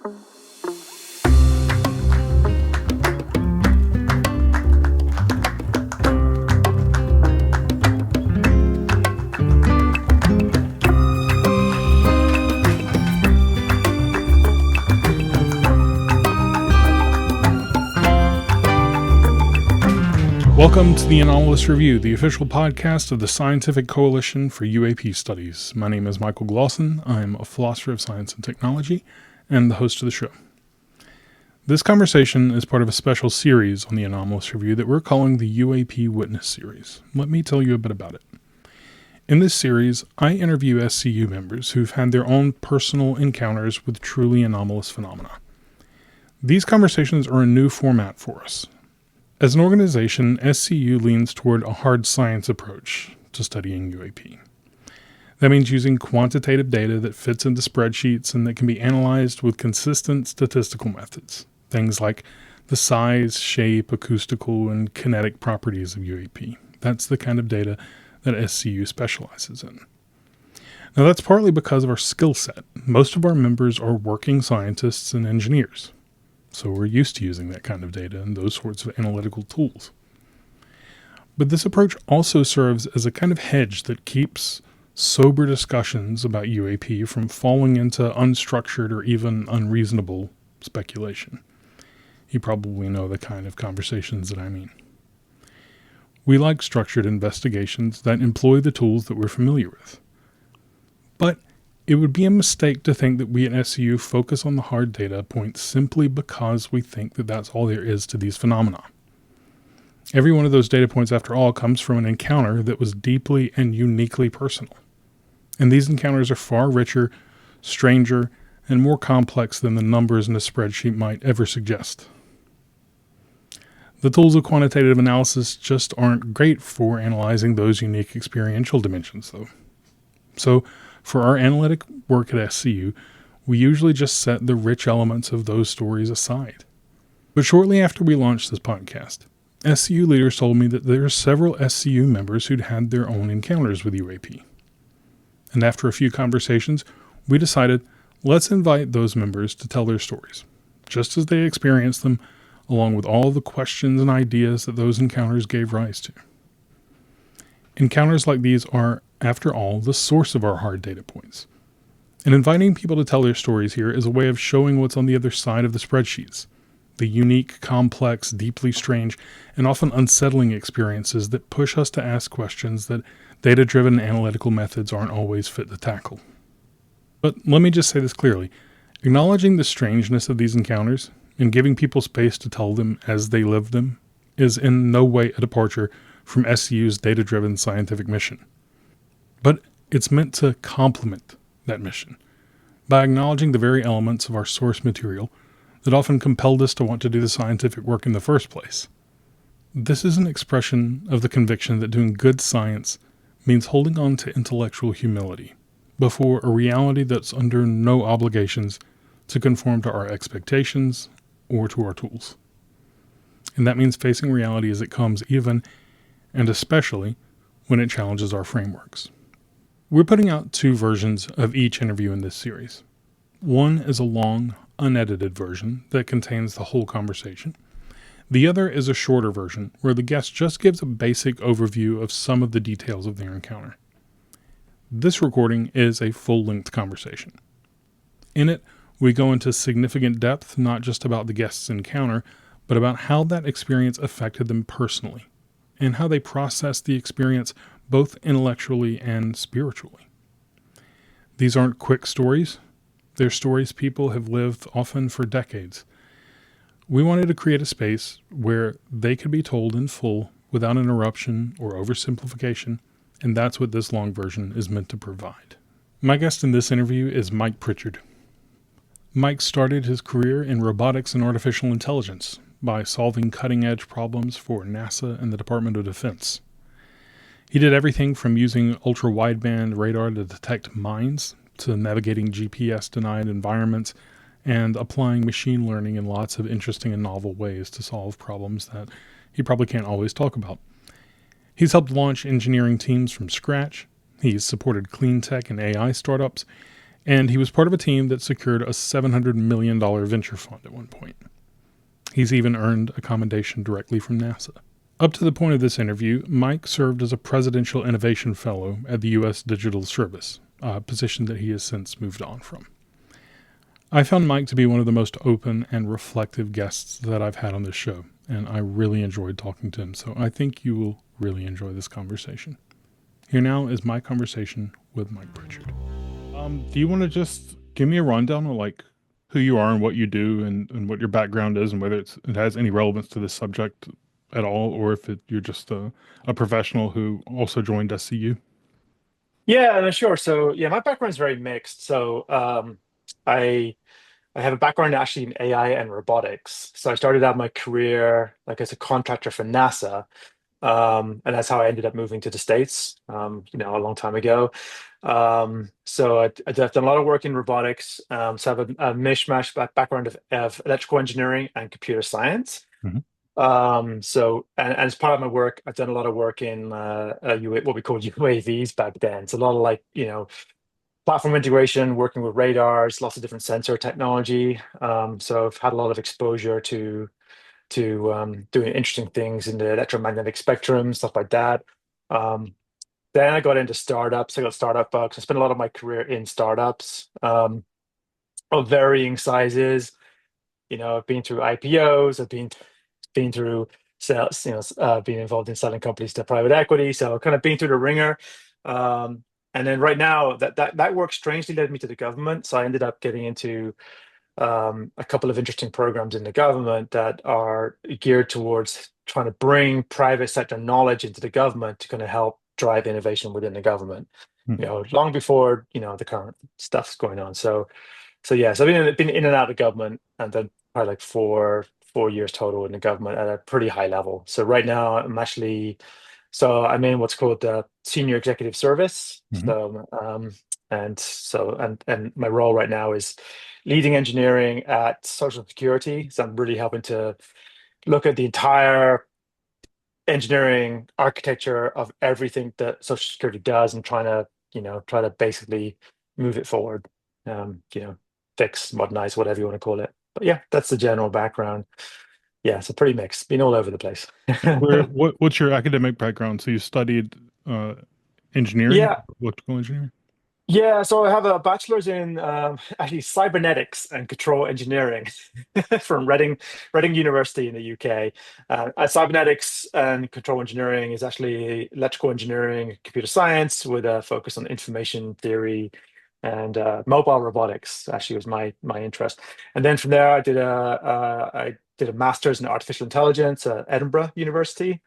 Welcome to the Anomalous Review, the official podcast of the Scientific Coalition for UAP Studies. My name is Michael Glosson. I'm a philosopher of science and technology and the host of the show. This conversation is part of a special series on the Anomalous Review that we're calling the UAP Witness Series. Let me tell you a bit about it. In this series, I interview SCU members who've had their own personal encounters with truly anomalous phenomena. These conversations are a new format for us. As an organization, SCU leans toward a hard science approach to studying UAP. That means using quantitative data that fits into spreadsheets and that can be analyzed with consistent statistical methods. Things like the size, shape, acoustical, and kinetic properties of UAP. That's the kind of data that SCU specializes in. Now that's partly because of our skill set. Most of our members are working scientists and engineers. So we're used to using that kind of data and those sorts of analytical tools. But this approach also serves as a kind of hedge that keeps sober discussions about UAP from falling into unstructured or even unreasonable speculation. You probably know the kind of conversations that I mean. We like structured investigations that employ the tools that we're familiar with. But it would be a mistake to think that we at SCU focus on the hard data points simply because we think that that's all there is to these phenomena. Every one of those data points, after all, comes from an encounter that was deeply and uniquely personal. And these encounters are far richer, stranger, and more complex than the numbers in a spreadsheet might ever suggest. The tools of quantitative analysis just aren't great for analyzing those unique experiential dimensions, though. So, for our analytic work at SCU, we usually just set the rich elements of those stories aside. But shortly after we launched this podcast, SCU leaders told me that there are several SCU members who'd had their own encounters with UAP. And after a few conversations, we decided, let's invite those members to tell their stories, just as they experienced them, along with all the questions and ideas that those encounters gave rise to. Encounters like these are, after all, the source of our hard data points. And inviting people to tell their stories here is a way of showing what's on the other side of the spreadsheets, the unique, complex, deeply strange, and often unsettling experiences that push us to ask questions that data-driven analytical methods aren't always fit to tackle. But let me just say this clearly. Acknowledging the strangeness of these encounters and giving people space to tell them as they live them is in no way a departure from SCU's data-driven scientific mission. But it's meant to complement that mission by acknowledging the very elements of our source material that often compelled us to want to do the scientific work in the first place. This is an expression of the conviction that doing good science means holding on to intellectual humility before a reality that's under no obligations to conform to our expectations or to our tools. And that means facing reality as it comes, even and especially when it challenges our frameworks. We're putting out 2 versions of each interview in this series. One is a long, unedited version that contains the whole conversation. The other is a shorter version where the guest just gives a basic overview of some of the details of their encounter. This recording is a full-length conversation. In it, we go into significant depth, not just about the guest's encounter, but about how that experience affected them personally, and how they process the experience both intellectually and spiritually. These aren't quick stories. They're stories people have lived often for decades. We wanted to create a space where they could be told in full without interruption or oversimplification, and that's what this long version is meant to provide. My guest in this interview is Mike Pritchard. Mike started his career in robotics and artificial intelligence by solving cutting-edge problems for NASA and the Department of Defense. He did everything from using ultra-wideband radar to detect mines, to navigating GPS-denied environments, and applying machine learning in lots of interesting and novel ways to solve problems that he probably can't always talk about. He's helped launch engineering teams from scratch. He's supported clean tech and AI startups, And he was part of a team that secured a $700 million venture fund at one point. He's even earned a commendation directly from NASA. Up to the point of this interview, Mike served as a Presidential Innovation Fellow at the U.S. Digital Service, a position that he has since moved on from. I found Mike to be one of the most open and reflective guests that I've had on this show, and I really enjoyed talking to him, so I think you will really enjoy this conversation. Here now is my conversation with Mike Pritchard. Do you want to just give me a rundown of like who you are and what you do and what your background is and whether it has any relevance to this subject at all, or if you're just a professional who also joined SCU? Yeah, no, sure. So yeah, my background is very mixed. I I have a background actually in AI and robotics. So I started out my career like as a contractor for NASA, and that's how I ended up moving to the States, a long time ago. I've done a lot of work in robotics. So I have a mishmash background of electrical engineering and computer science. Hmm. And as part of my work, I've done a lot of work in what we call UAVs back then. It's a lot of platform integration, working with radars, lots of different sensor technology. So I've had a lot of exposure to doing interesting things in the electromagnetic spectrum, stuff like that. Um, then I got into startups. I got startup bugs. I spent a lot of my career in startups of varying sizes. I've been through IPOs. I've been through sales. Being involved in selling companies to private equity. So kind of been through the ringer. Um, and then right now, that work strangely led me to the government. So I ended up getting into a couple of interesting programs in the government that are geared towards trying to bring private sector knowledge into the government to kind of help drive innovation within the government. Long before the current stuff's going on. So yeah, so I've been in and out of government, and then probably like four years total in the government at a pretty high level. So right now I'm in what's called the senior executive service. Hmm. And my role right now is leading engineering at Social Security. So I'm really helping to look at the entire engineering architecture of everything that Social Security does and try to basically move it forward. Fix, modernize, whatever you want to call it. But yeah, that's the general background. Yeah, it's a pretty mix. Been all over the place. What's your academic background? So you studied engineering, Yeah, electrical engineering? yeah. So I have a bachelor's in actually cybernetics and control engineering from Reading University in the UK. Cybernetics and control engineering is actually electrical engineering, computer science with a focus on information theory and mobile robotics. Actually, was my interest. And then from there, I did a master's in artificial intelligence at Edinburgh University.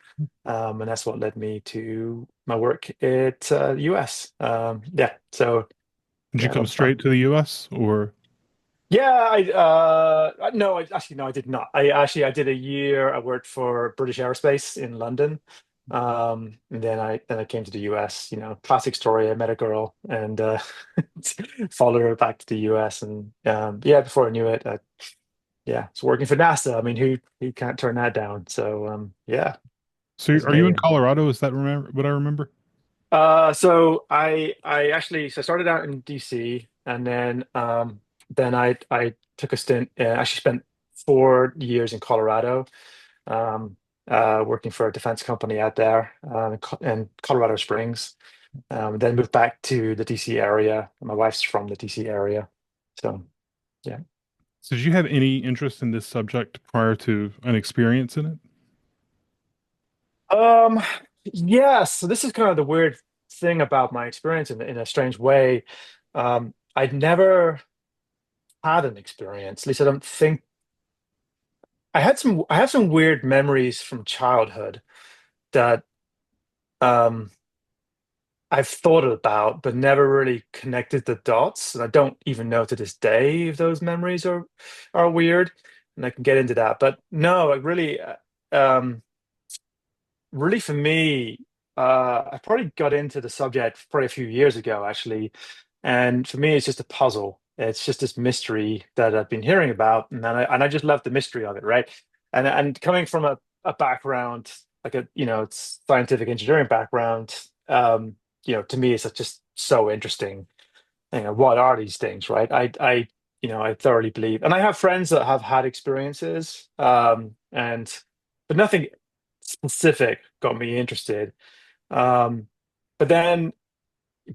And that's what led me to my work at US. Yeah, so Did you yeah, come straight to the US or? yeah. No, actually no, I did not. I did a year. I worked for British Aerospace in London, and then I came to the US. Classic story. I met a girl and followed her back to the US, and yeah, before I knew it, yeah, it's working for NASA. I mean, who can't turn that down? So yeah, it So was are you in amazing. Colorado? Is that remember what I remember? So I started out in DC, and then I took a stint. Actually, spent 4 years in Colorado, um, working for a defense company out there in Colorado Springs. Then moved back to the DC area. My wife's from the DC area, so yeah. So did you have any interest in this subject prior to an experience in it? Um, yes. So this is kind of the weird thing about my experience in a strange way. I'd never had an experience. At least I don't think I have some weird memories from childhood that um I've thought about but never really connected the dots. And I don't even know to this day if those memories are weird. And I can get into that. But no, um really for me, I probably got into the subject probably a few years ago, actually. And for me, it's just a puzzle. It's just this mystery that I've been hearing about, and I just love the mystery of it, right? And coming from a background like it's scientific engineering background, to me, it's just so interesting. what are these things, right? I thoroughly believe, and I have friends that have had experiences, and but nothing specific got me interested. Um, but then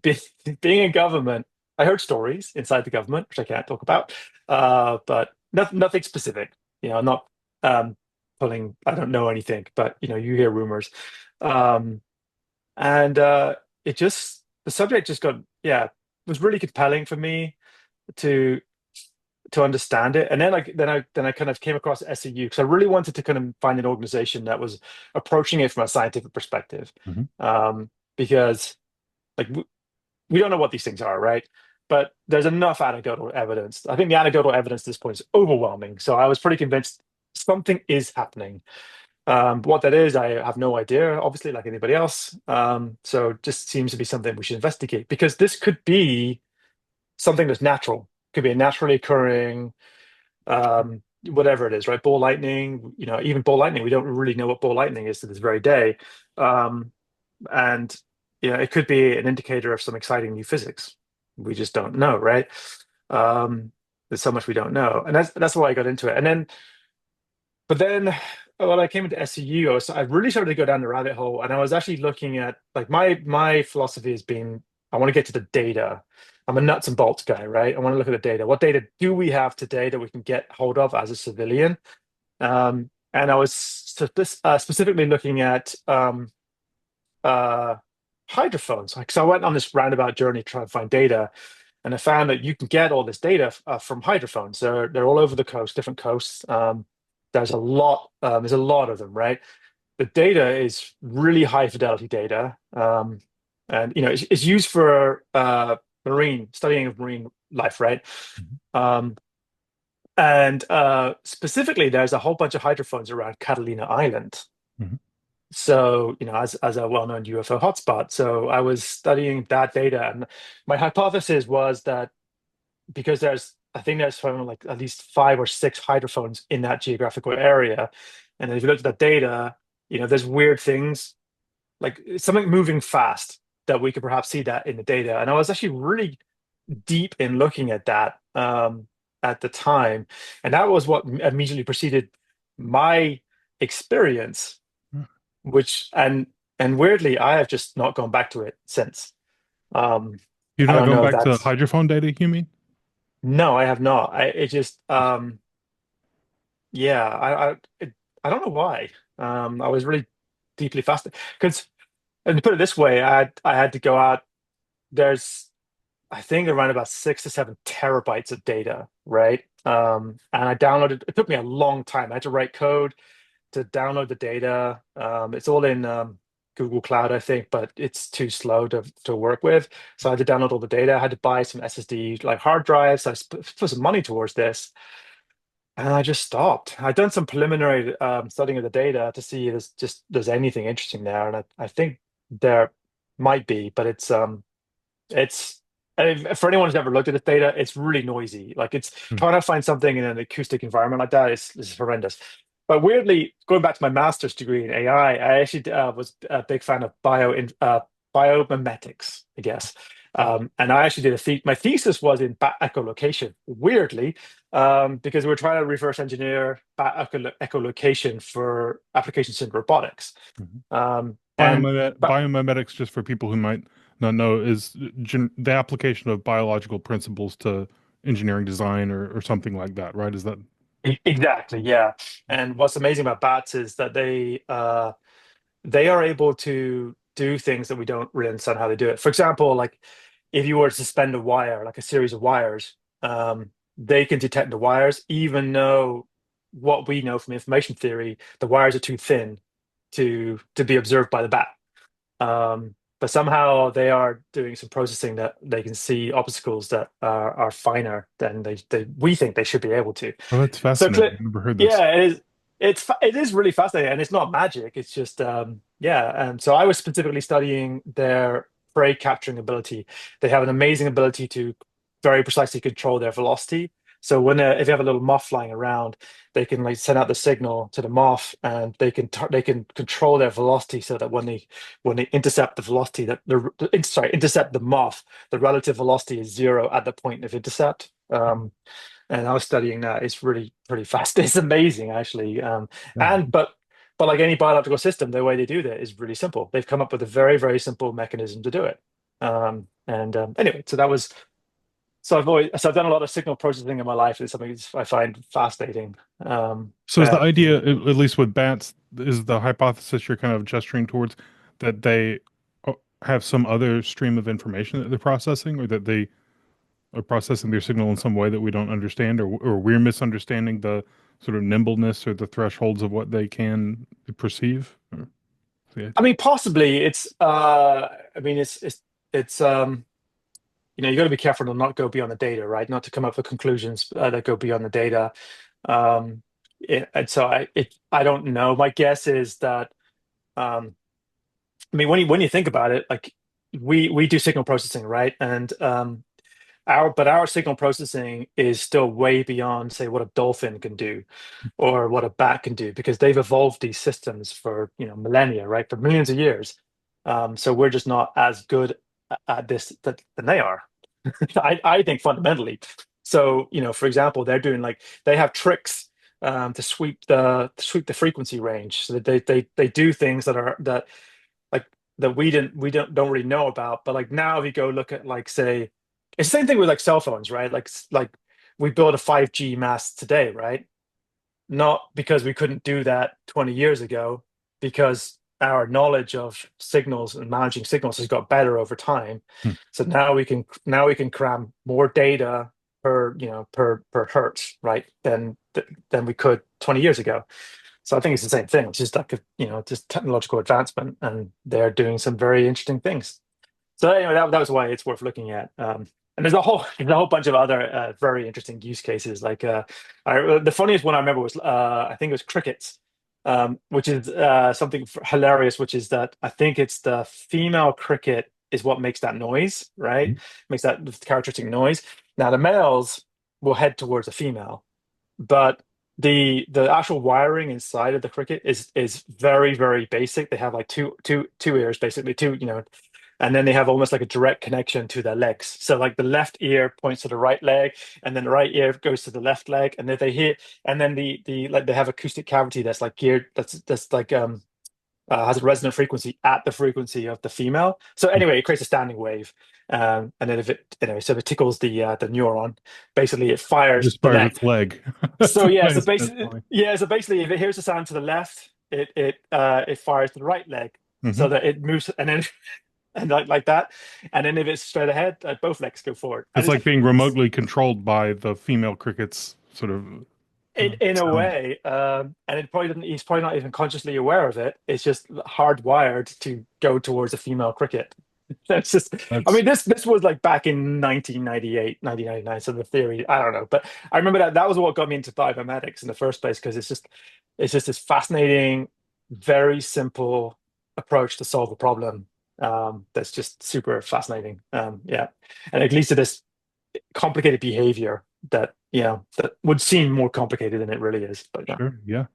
be, being in government, I heard stories inside the government, which I can't talk about, but nothing specific. I'm not um, pulling. I don't know anything, but you hear rumors, um, and it just the subject just got yeah was really compelling for me to understand it. And then I kind of came across SEU because I really wanted to kind of find an organization that was approaching it from a scientific perspective, Hmm. because like we don't know what these things are, right? But there's enough anecdotal evidence. I think the anecdotal evidence at this point is overwhelming. So I was pretty convinced something is happening. What that is, I have no idea, obviously, like anybody else. So it just seems to be something we should investigate because this could be something that's natural, could be a naturally occurring, whatever it is, right? Ball lightning, even ball lightning, we don't really know what ball lightning is to this very day. Um, and it could be an indicator of some exciting new physics. We just don't know, right? Um, there's so much we don't know, and that's why I got into it. And then, but then, when I came into SCU, I really started to go down the rabbit hole, and I was actually looking at like my philosophy has been I want to get to the data. I'm a nuts and bolts guy, right? I want to look at the data. What data do we have today that we can get hold of as a civilian? And I was specifically looking at uh, hydrophones. Like, so I went on this roundabout journey trying to find data, and I found that you can get all this data from hydrophones. They're all over the coast, different coasts. There's a lot. There's a lot of them, right? The data is really high fidelity data, and it's used for marine studying of marine life, right? Um, and specifically, there's a whole bunch of hydrophones around Catalina Island. Hmm. So, as a well-known UFO hotspot. So I was studying that data, and my hypothesis was that because I think there's from like at least 5 or 6 hydrophones in that geographical area, and if you look at that data, there's weird things like something moving fast that we could perhaps see that in the data. And I was actually really deep in looking at that at the time, and that was what immediately preceded my experience which and weirdly, I have just not gone back to it since. Um, You're I not don't going know if back to that's hydrophone data, you mean? no, I have not. It just yeah, I don't know why. I was really deeply fascinated because, and to put it this way, I had to go out. There's I think around about 6 to 7 terabytes of data, right? And I downloaded. It took me a long time. I had to write code to download the data. It's all in Google Cloud, I think, but it's too slow to work with. So I had to download all the data. I had to buy some SSD like hard drives. I put some money towards this, and I just stopped. I'd done some preliminary studying of the data to see if there's anything interesting there, and I think there might be, but it's and for anyone who's ever looked at this data, it's really noisy. Like it's Hmm. trying to find something in an acoustic environment like that is horrendous. But weirdly, going back to my master's degree in AI, I actually was a big fan of biomimetics, I guess. And I actually did my thesis was in bat echolocation. Weirdly, because we were trying to reverse engineer bat echolocation for applications in robotics. Mhm. And but Biomimetics, just for people who might not know, is the application of biological principles to engineering design or something like that, right? Is that? Exactly, yeah. And what's amazing about bats is that they are able to do things that we don't really understand how they do it. For example, like if you were to suspend a wire, like a series of wires, they can detect the wires, even though what we know from information theory, the wires are too thin to be observed by the bat. But somehow they are doing some processing that they can see obstacles that are finer than we think they should be able to. Oh, that's So fascinating. I never heard this. yeah, it is. It is really fascinating, and it's not magic. It's just yeah. And so I was specifically studying their prey capturing ability. They have an amazing ability to very precisely control their velocity. So when if you have a little moth flying around, they can like send out the signal to the moth, and they can control their velocity so that when they intercept the velocity that intercept the moth, the relative velocity is zero at the point of intercept. And I was studying that. It's really pretty fast. It's amazing, actually. Yeah. And but like any biological system, the way they do that is really simple. They've come up with a very simple mechanism to do it. Anyway, so I've done a lot of signal processing in my life. It's something I find fascinating. So is the idea, at least with bats, is the hypothesis you're kind of gesturing towards that they have some other stream of information that they're processing, or that they are processing their signal in some way that we don't understand, or we're misunderstanding the sort of nimbleness or the thresholds of what they can perceive? I mean, possibly it's. I mean, it's. You got to be careful to not go beyond the data, right? Not to come up with conclusions that go beyond the data. And so I don't know. My guess is that. I mean, when you think about it, like we do signal processing, right? And our signal processing is still way beyond, say, what a dolphin can do or what a bat can do, because they've evolved these systems for millennia, right? For millions of years. So we're just not as good at this than they are. I think fundamentally. So, for example, they're doing like they have tricks to sweep the frequency range, so that they do things that like that we don't really know about. But like now, if you go look at like say, it's the same thing with like cell phones, right? Like we build a 5G mast today, right? Not because we couldn't do that 20 years ago, because our knowledge of signals and managing signals has got better over time. Hmm. So now we can cram more data per hertz, right? Than we could 20 years ago. So I think it's the same thing. It's just like just technological advancement, and they're doing some very interesting things. So anyway, that was why it's worth looking at. And there's a whole bunch of other very interesting use cases. Like the funniest one I remember was I think it was crickets, which is something hilarious. Which is that I think it's the female cricket is what makes that noise, right? Makes that characteristic noise. Now the males will head towards the female, but the actual wiring inside of the cricket is very basic. They have like two ears, basically two, and then they have almost like a direct connection to their legs. So like the left ear points to the right leg, and then the right ear goes to the left leg, and if they hear, and then the like they have acoustic cavity that's like geared, that's like has a resonant frequency at the frequency of the female. So anyway, it creates a standing wave, and then if it so if it tickles the neuron, basically it fires Just the fires left. its leg. So yeah, That's funny. so basically, if it hears a sound to the left, it fires to the right leg, Hmm. so that it moves, and then and like that, and then if it's straight ahead, both legs go forward, and It's like being remotely controlled by the female cricket's sort of in a sound. way, and it probably doesn't. He's probably not even consciously aware of it. It's just hardwired to go towards a female cricket. That's just, I That's mean, this was like back in 1998, 1999. So the theory, I don't know, but I remember that was what got me into biomimetics in the first place, because it's just this fascinating, very simple approach to solve a problem. That's just super fascinating. Yeah, and it leads to this complicated behavior that would seem more complicated than it really is. But yeah. sure, yeah.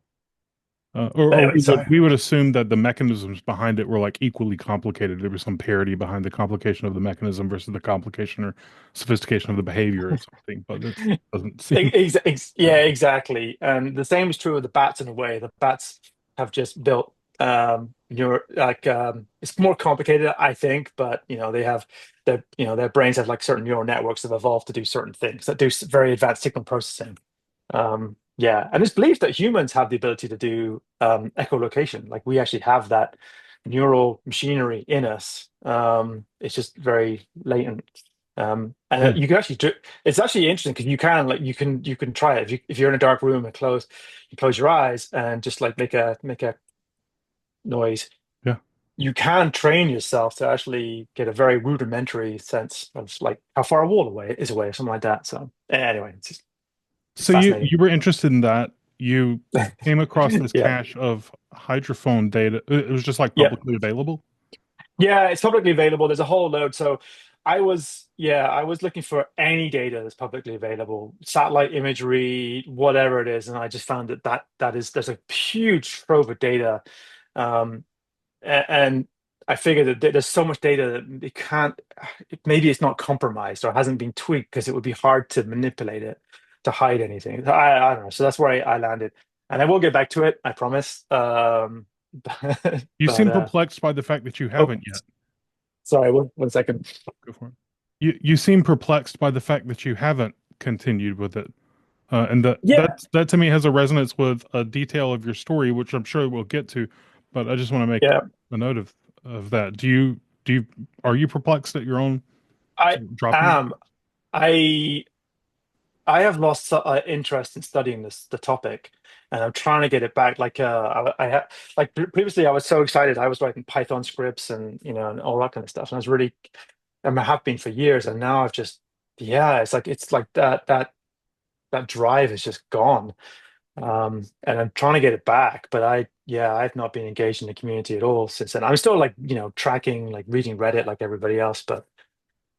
But Or anyway, sorry. we would assume that the mechanisms behind it were like equally complicated. There was some parity behind the complication of the mechanism versus the complication or sophistication of the behavior or something, but it doesn't seem. Yeah, exactly. And the same is true of the bats in a way. The bats have just built it's more complicated, I think, but they have their brains have like certain neural networks that have evolved to do certain things that do very advanced signal processing. Yeah, and it's believed that humans have the ability to do echolocation. Like we actually have that neural machinery in us. It's just very latent. And Yeah, you can actually do. It's actually interesting because you can try it if you're in a dark room and you close your eyes and just like make a noise. yeah. You can train yourself to actually get a very rudimentary sense of like how far a wall away is away or something like that. So anyway, it's So you fascinating. you were interested in that. You came across this Yeah. cache of hydrophone data. It was just like Yeah. publicly available. Yeah, it's publicly available. There's a whole load. So I was looking for any data that's publicly available, satellite imagery, whatever it is, and I just found there's a huge trove of data, um, and I figured that there's so much data that it can't, maybe it's not compromised or hasn't been tweaked because it would be hard to manipulate it to hide anything. I don't know. So that's where I landed, and I will get back to it, I promise. But, You but seem perplexed by the fact that you oh, haven't yet. sorry, one second. Go for it. You seem perplexed by the fact that you haven't continued with it. And Yeah, that to me has a resonance with a detail of your story, which I'm sure we'll get to. But I just want to make yeah. a note of that. Do you are you perplexed at your own I sort of dropping it? am. I I have lost interest in studying the topic, and I'm trying to get it back. Like I had like previously, I was so excited. I was writing Python scripts and and all that kind of stuff, and I was really, I have been for years, and now I've just yeah, it's like that drive is just gone. And I'm trying to get it back, but I've not been engaged in the community at all since then. I'm still like tracking, like reading Reddit like everybody else, but.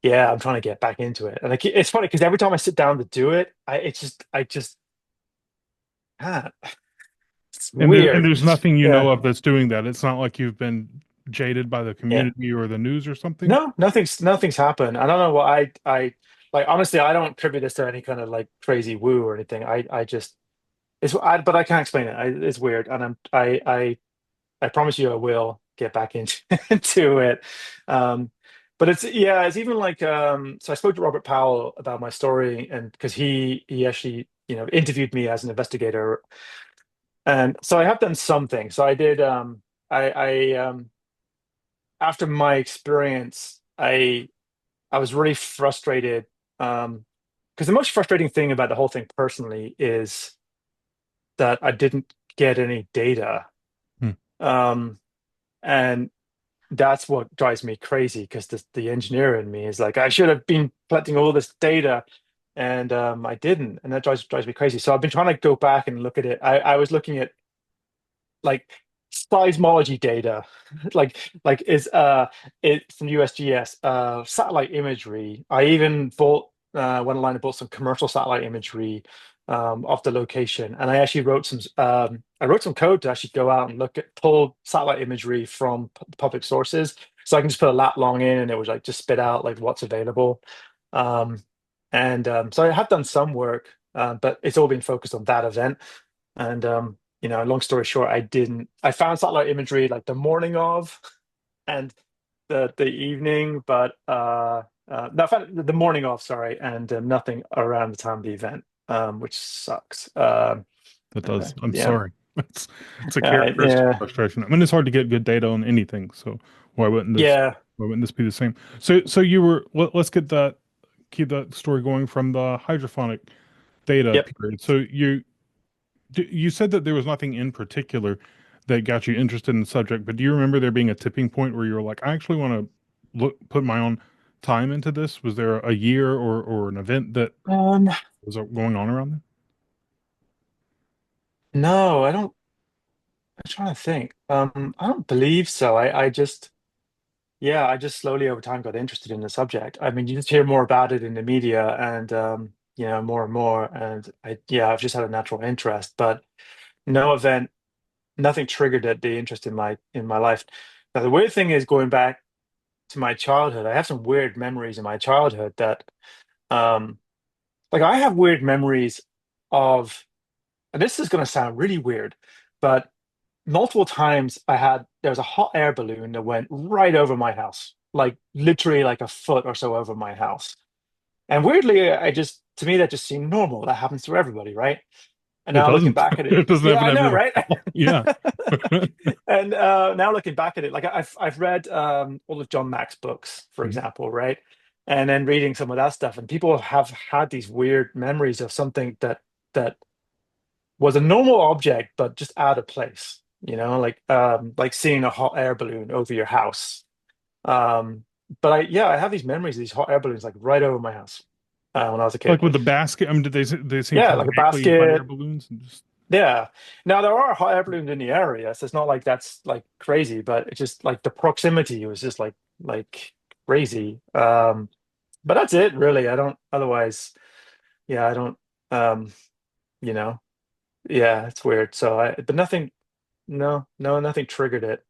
Yeah, I'm trying to get back into it. And like it's funny because every time I sit down to do it, I just can't. It's And weird. there's nothing you know Yeah. of that's doing that. It's not like you've been jaded by the Yeah. community or the news or something. No, nothing's happened. I don't know what I like honestly, I don't attribute this to any kind of like crazy woo or anything. I just but I can't explain it. It's weird. And I promise you I will get back into into it. Um, but it's even like so I spoke to Robert Powell about my story and because he actually, interviewed me as an investigator. And so I have done something. So I did I after my experience, I was really frustrated because the most frustrating thing about the whole thing personally is that I didn't get any data. Hmm. Um, and that's what drives me crazy because the engineer in me is like, I should have been collecting all this data and I didn't. And that drives me crazy. So I've been trying to go back and look at it. I was looking at like seismology data, like is it from USGS, satellite imagery. I even bought went online and bought some commercial satellite imagery of the location, and I actually wrote some code to actually go out and pull satellite imagery from public sources. So I can just put a lat long in, and it would like just spit out like what's available. Um, and so I have done some work, but it's all been focused on that event. And long story short, I found satellite imagery like the morning of and the evening, but no, I found the morning of, sorry, and nothing around the time of the event, which sucks. That does. I'm Yeah, sorry. It's a characteristic yeah, frustration. I mean, it's hard to get good data on anything. So why wouldn't this yeah, why wouldn't this be the same? So you were let's get that keep that story going from the hydrophonic data yep. period. So you said that there was nothing in particular that got you interested in the subject, but do you remember there being a tipping point where you were like, I actually want to put my own time into this? Was there a year or an event that Um, was going on around then? no, I don't. I'm trying to think. I don't believe so. I just. Yeah, I just slowly over time got interested in the subject. I mean, you just hear more about it in the media and more and more. And I've just had a natural interest, but no event, nothing triggered the interest in my life. Now the weird thing is going back to my childhood, I have some weird memories in my childhood that um like I have weird memories of, and this is gonna sound really weird, but multiple times there was a hot air balloon that went right over my house, like literally like a foot or so over my house. And weirdly, to me that just seemed normal. That happens to everybody, right? And It now looking doesn't. back at it, It doesn't yeah, happen I know, everywhere. right? Yeah. And now looking back at it, like I've read all of John Mack's books, for Mhm. example, right? And then reading some of that stuff, and people have had these weird memories of something that was a normal object, but just out of place. Like seeing a hot air balloon over your house. But I have these memories of these hot air balloons like right over my house when I was a Like kid. with the basket, I mean, did they seem Yeah, kind like of a vaguely hot air basket. balloons and just Yeah. Now there are hot air balloons in the area, so it's not like that's like crazy, but it's just like the proximity was just like crazy. but that's it really. I don't otherwise. Yeah, I don't. Um, you know, yeah, it's weird. So but nothing. No, no, nothing triggered it.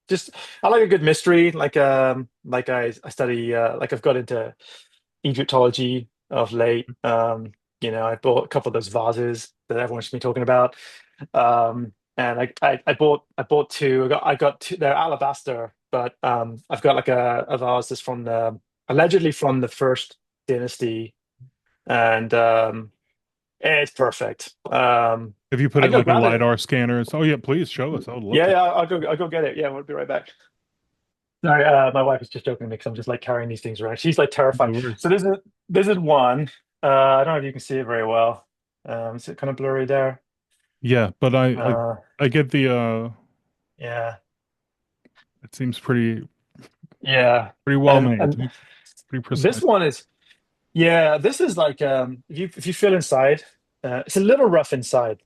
Just I like a good mystery. Like I study. Like I've got into Egyptology of late. I bought a couple of those vases that everyone's been talking about. And I bought two. I got two. They're alabaster, but I've got like a vase that's from the allegedly from the first dynasty, and it's perfect. If you put I it can go like a grab it. LiDAR scanner, it's, oh yeah, please show us. I would love Yeah, to. yeah, I'll go get it. Yeah, we'll be right back. Sorry, my wife is just joking with me because I'm just like carrying these things around. She's like terrified. No worries. So this is one. I don't know if you can see it very well. Is it kind of blurry there? Yeah, but Uh, I get the yeah, it seems yeah. pretty well And made, and pretty this precise. one is yeah. This is like if you feel inside, it's a little rough inside,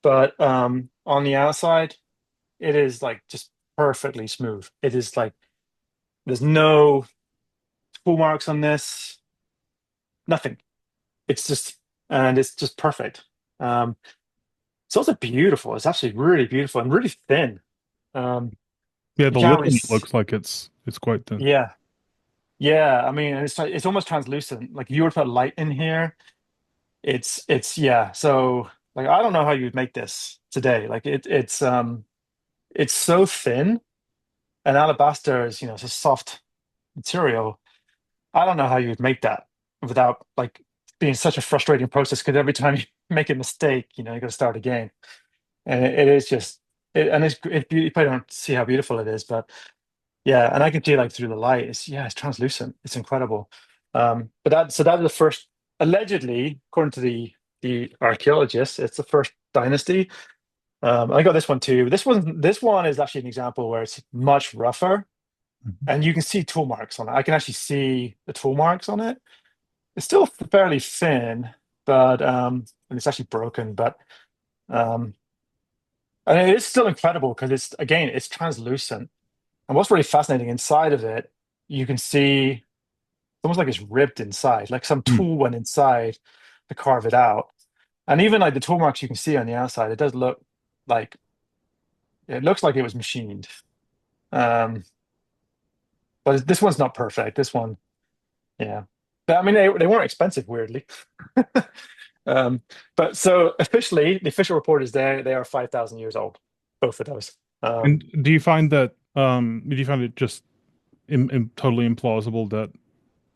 but on the outside, it is like just perfectly smooth. It is like there's no pull marks on this, nothing. It's just perfect. Um, it's also beautiful. It's actually really beautiful and really thin. Um, Yeah, you the can't lid really, on it looks like it's quite thin. yeah, yeah. I mean, it's almost translucent. Like if you were to put light in here, it's yeah. So like I don't know how you'd make this today. Like it's so thin, and alabaster is it's a soft material. I don't know how you would make that without like being such a frustrating process because every time you make a mistake, you got to start again. And it is just and you probably don't see how beautiful it is, but yeah, and I can see like through the light, it's translucent. It's incredible. But that is the first allegedly, according to the archaeologists, it's the first dynasty. I got this one too. This one is actually an example where it's much rougher, Mhm. and you can see tool marks on it. I can actually see the tool marks on it. It's still fairly thin, but and it's actually broken, but um, and it is still incredible because it's translucent. And what's really fascinating inside of it, you can see it's almost like it's ribbed inside, like some Hmm. tool went inside to carve it out. And even like the tool marks you can see on the outside, like it looks like it was machined. Um, but this one's not perfect. This one, yeah. But I mean, they weren't expensive, weirdly. Um, but so officially, the official report is they are 5,000 years old, both of those. And do you find it just totally implausible that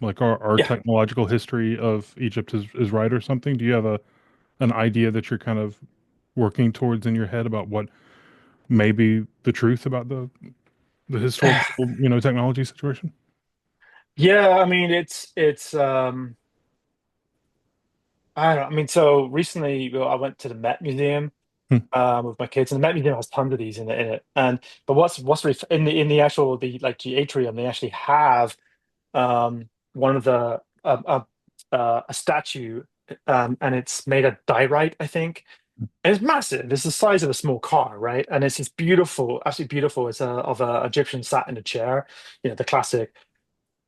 like our Yeah. technological history of Egypt is right or something? Do you have a an idea that you're kind of working towards in your head about what may be the truth about the historical, technology situation? Yeah, I mean it's I don't know. I mean, so recently I went to the Met Museum Hmm. with my kids, and the Met Museum has tons of these in it. And but what's in the actual the atrium, they actually have one of the a statue, and it's made of diorite, I think. And it's massive. It's the size of a small car, right? And it's this beautiful, absolutely beautiful. It's of a Egyptian sat in a chair, the classic.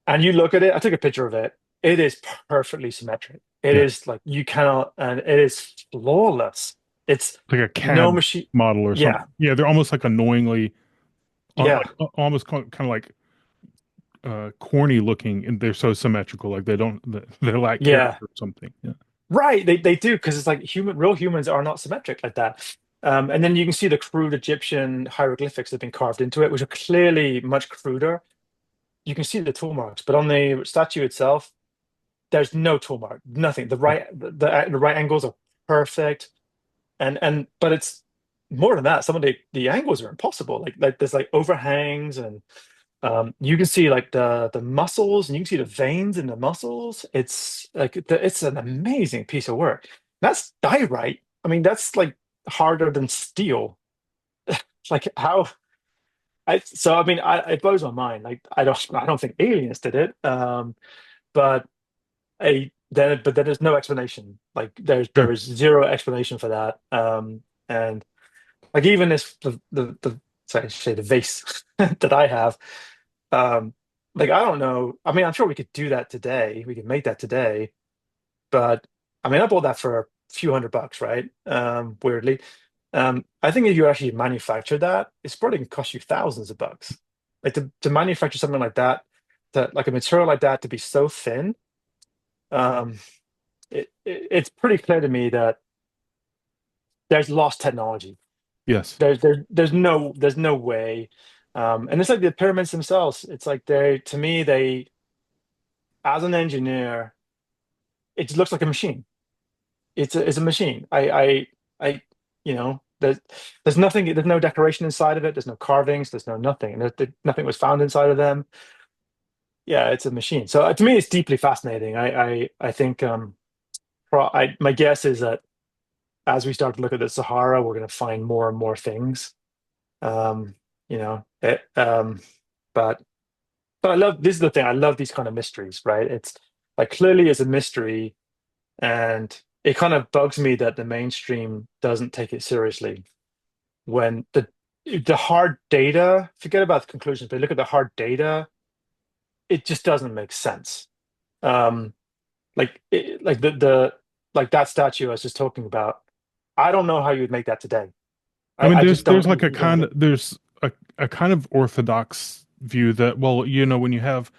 And you look at it, I took a picture of it. It is perfectly symmetric. It Yeah, is like you cannot, and it is flawless. It's like a no CAD machine. model or Yeah, something. Yeah, they're almost like annoyingly, yeah, like almost kind of like corny looking, and they're so symmetrical. Like they lack character yeah. or something. Yeah. Right. They do because it's like real humans are not symmetric like that. And then you can see the crude Egyptian hieroglyphics that have been carved into it, which are clearly much cruder. You can see the tool marks, but on the statue itself, there's no tool mark, nothing. The right angles are perfect. And but it's more than that. Some of the angles are impossible. Like there's like overhangs, and you can see like the muscles, and you can see the veins in the muscles. It's like it's an amazing piece of work. That's diorite. I mean, that's like harder than steel. Like how I mean, it blows my mind. Like I don't think aliens did it. But but then there's no explanation. Like there Sure. is zero explanation for that. And like even this the sorry, I should say the vase that I have. like I don't know. I mean, I'm sure we could do that today. We could make that today, but I mean, I bought that for a few $100, right? Weirdly. I think if you actually manufacture that, it's probably gonna cost you thousands of bucks. Like to manufacture something like that, like a material like that to be so thin, um, it's pretty clear to me that there's lost technology. Yes. There's no way. And it's like the pyramids themselves. It's like to me, as an engineer, it just looks like a machine. It's a machine. I there's nothing, there's no decoration inside of it, there's no carvings, there's no nothing. Nothing was found inside of them. Yeah, it's a machine. So to me, it's deeply fascinating. I think my guess is that as we start to look at the Sahara, we're going to find more and more things. Um, you know, it, but I love, this is the thing, I love these kind of mysteries, right? It's like clearly it's a mystery, and it kind of bugs me that the mainstream doesn't take it seriously when the hard data, forget about the conclusions, but look at the hard data, it just doesn't make sense. Um, like the like that statue I was just talking about. I don't know how you would make that today. I mean, I just there's don't. like a You don't kind make. of there's a kind of orthodox view that, well, when you have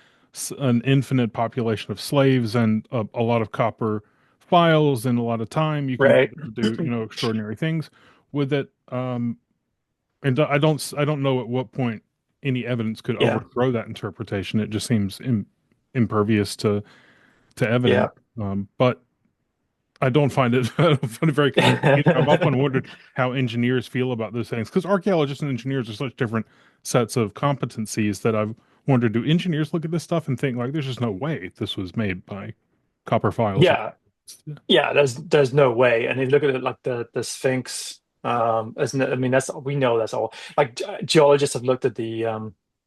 an infinite population of slaves and a lot of copper files and a lot of time, you can Right. do extraordinary things with it. And I don't know at what point any evidence could Yeah. overthrow that interpretation. It just seems impervious to evidence. Yeah. But I don't find it I don't find it very convincing either. I've often wondered how engineers feel about those things, because archaeologists and engineers are such different sets of competencies that I've wondered, do engineers look at this stuff and think like there's just no way this was made by copper files or Yeah. Yeah, there's no way. And if you look at it like the Sphinx, isn't it? I mean, we know that's all. Like geologists have looked at the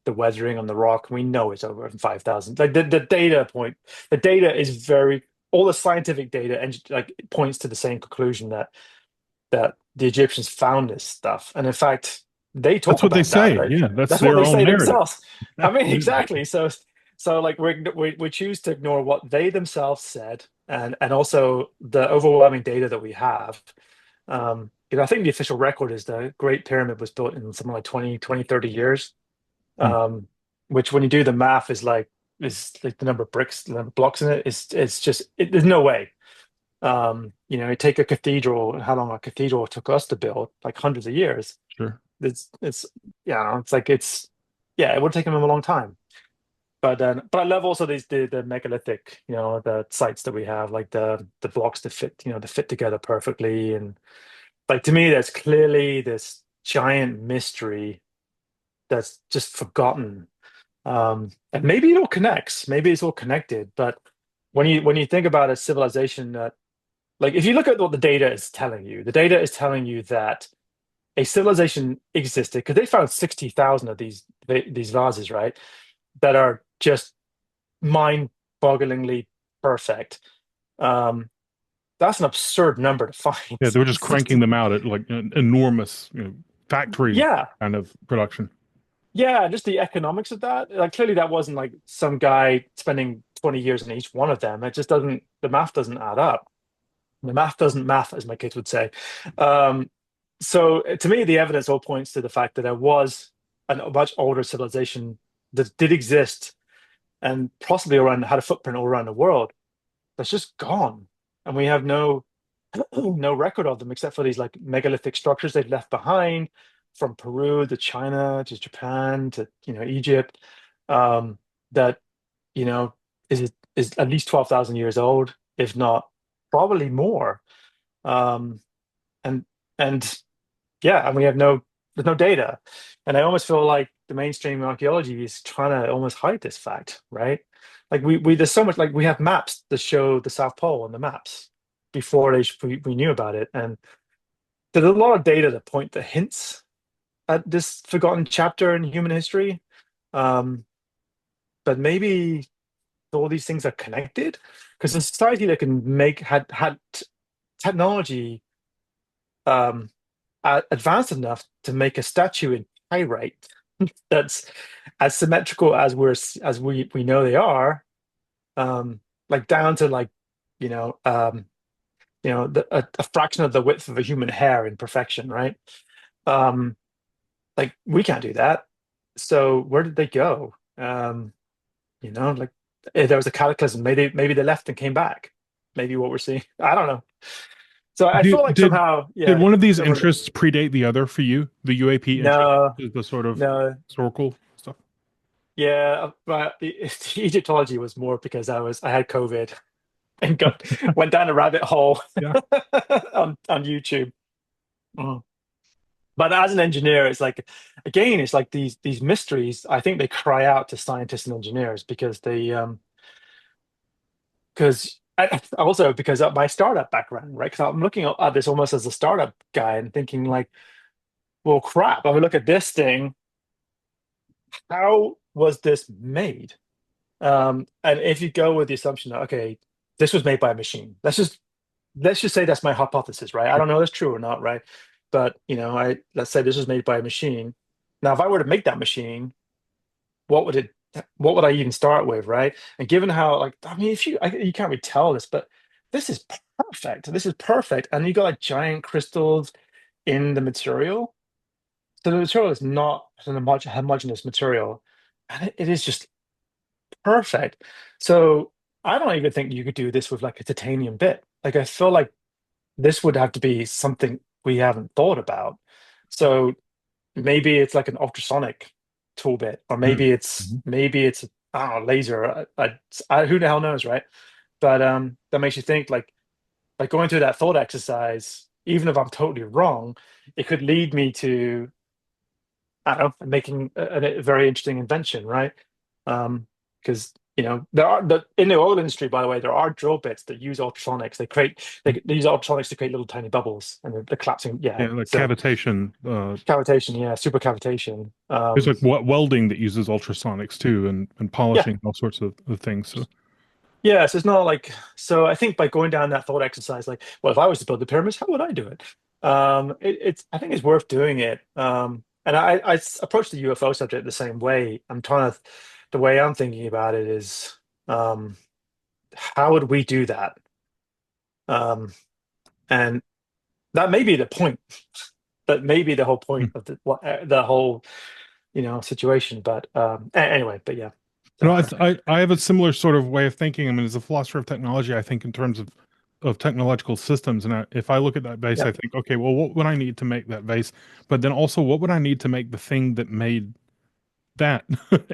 weathering on the rock. We know it's over 5,000. Like the data point, the data is very, all the scientific data and like points to the same conclusion that the Egyptians found this stuff. And in fact, they that's talk what they about that, say. right? Yeah, that's That's what their they own say narrative. themselves. I mean, Absolutely. exactly. So like we choose to ignore what they themselves said, and also the overwhelming data that we have. I think the official record is the Great Pyramid was built in something like 20, 30 years. Hmm, Um, which when you do the math is like the number of bricks, the number of blocks in it, it's just there's no way. You take a cathedral, how long a cathedral took us to build, like hundreds of years. sure. It's yeah, it's like yeah, it would take them a long time. But I love also the megalithic, the sites that we have, like the blocks that fit, that fit together perfectly. And like to me, there's clearly this giant mystery that's just forgotten. And maybe it all connects, maybe it's all connected. But when you think about a civilization that, like, if you look at what the data is telling you, the data is telling you that a civilization existed because they found 60,000 of these vases, right? That are just mind-bogglingly perfect. Um, that's an absurd number to find. Yeah, they were just cranking 60. them out at like an enormous, factory Yeah. kind of production. Yeah, just the economics of that. Like clearly that wasn't like some guy spending 20 years on each one of them. It just doesn't, the math doesn't add up. The math doesn't math, as my kids would say. So to me, the evidence all points to the fact that there was a much older civilization that did exist and possibly had a footprint all around the world that's just gone. And we have no record of them except for these like megalithic structures they've left behind from Peru to China to Japan to Egypt, that you know is at least 12,000 years old, if not probably more. Um, and and yeah, and we have there's no data. And I almost feel like the mainstream archaeology is trying to almost hide this fact, right? Like we there's so much, like we have maps that show the South Pole on the maps before we knew about it. And there's a lot of data that point to hints at this forgotten chapter in human history. Um, but maybe all these things are connected, because a society that can make had technology um advanced enough to make a statue in pyrite. that's as symmetrical as we know they are, like down to like, you know, a fraction of the width of a human hair in perfection, right? Um, like we can't do that. So where did they go? Like if there was a cataclysm, maybe they left and came back. Maybe what we're seeing, I don't know. So I feel Did like did somehow, did yeah, one of these they're interests predate the other for you? The UAP interest no, is the sort of no, historical stuff. yeah, but Egyptology was more because I had COVID and got went down a rabbit hole Yeah. on YouTube. Mhm. But as an engineer, it's like again, it's like these mysteries. I think they cry out to scientists and engineers because also because of my startup background, right? Because I'm looking at this almost as a startup guy and thinking like, well, crap. I mean, look at this thing. How was this made? And if you go with the assumption that okay, this was made by a machine, let's just say that's my hypothesis, right? I Sure. don't know if that's true or not, right? But let's say this was made by a machine. Now, if I were to make that machine, what would it what would I even start with, right? And given how like I mean, if you can't really tell this, but this is perfect. This is perfect, and you got like giant crystals in the material. So the material is not an homogeneous material, and it is just perfect. So I don't even think you could do this with like a titanium bit. Like I feel like this would have to be something we haven't thought about. So maybe it's like an ultrasonic tool bit, or Mm. maybe it's I don't know, laser. Who the hell knows, right? But that makes you think like going through that thought exercise. Even if I'm totally wrong, it could lead me to I don't know making a very interesting invention, right? Because there are in the oil industry, by the way, there are drill bits that use ultrasonics. They use ultrasonics to create little tiny bubbles, and they're collapsing. Yeah, Yeah, like so cavitation. cavitation, yeah, super cavitation. There's like welding that uses ultrasonics too, and Yeah, polishing all sorts of things. So yeah. So it's not like so. I think by going down that thought exercise, like, well, if I was to build the pyramids, how would I do it? It's I think it's worth doing it. And approach the UFO subject the same way. The way I'm thinking about it is, how would we do that? Um, and that may be the point. That may be the whole hmm. point of the whole situation. But anyway, but yeah. No, So I have a similar sort of way of thinking. I mean, as a philosopher of technology, I think in terms of technological systems. And if I look at that base, yeah, I think, okay, well, what would I need to make that base? But then also, what would I need to make the thing that made that?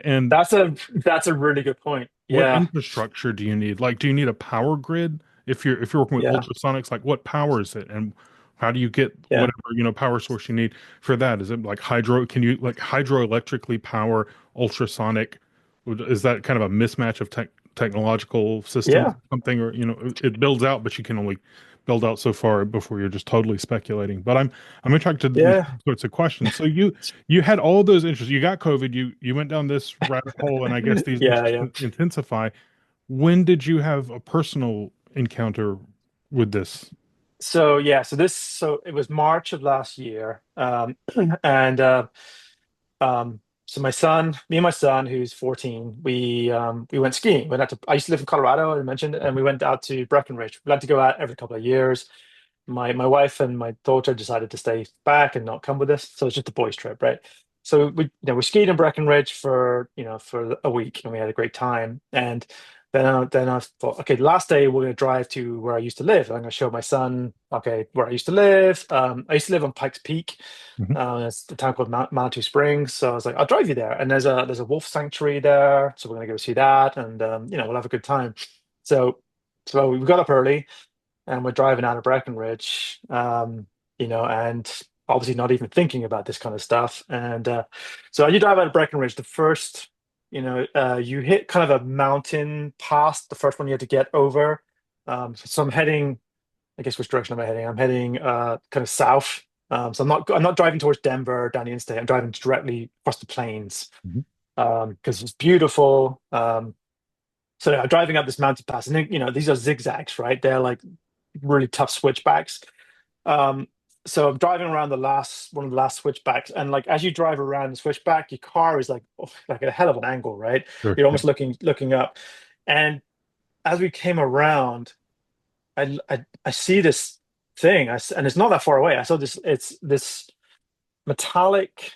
And that's a really good point. what Yeah, infrastructure do you need? Like, do you need a power grid? If you're working with yeah, ultrasonics, like what powers it, and how do you get yeah, whatever power source you need for that? Is it like hydro? Can you like hydroelectrically power ultrasonic? Is that kind of a mismatch of technological systems yeah, or something, or it builds out, but you can only build out so far before you're just totally speculating. But I'm attracted to these yeah, sorts of questions. So you had all those interests. You got COVID. You went down this rabbit hole, and I guess these yeah, interests yeah. intensify. When did you have a personal encounter with this? So yeah, so it was March of last year, and so me and my son, who's 14, we went skiing. We went out to I used to live in Colorado, as I mentioned, and we went out to Breckenridge. We like to go out every couple of years. My wife and my daughter decided to stay back and not come with us, so it's just a boys' trip, right? So we skied in Breckenridge for a week, and we had a great time. And then I thought, okay, the last day we're going to drive to where I used to live. I'm going to show my son, okay, where I used to live. I used to live on Pikes Peak. Mhm. It's a town called Manitou Springs. So I was like, I'll drive you there. And there's a wolf sanctuary there, so we're going to go see that, and we'll have a good time. So so we got up early and we're driving out of Breckenridge, and obviously not even thinking about this kind of stuff. And so as you drive out of Breckenridge, the first, you hit kind of a mountain pass, the first one you had to get over. So I'm heading, I guess which direction am I heading? I'm heading kind of south. So I'm not driving towards Denver down the interstate. I'm driving directly across the plains Mhm. because it's beautiful. So I'm driving up this mountain pass, and then, these are zigzags, right? They're like really tough switchbacks. Um, so I'm driving around one of the last switchbacks, and like as you drive around the switchback, your car is like like at a hell of an angle, right? Sure. You're Yeah. almost looking up, and as we came around, I see this thing, and it's not that far away. I saw this. It's this metallic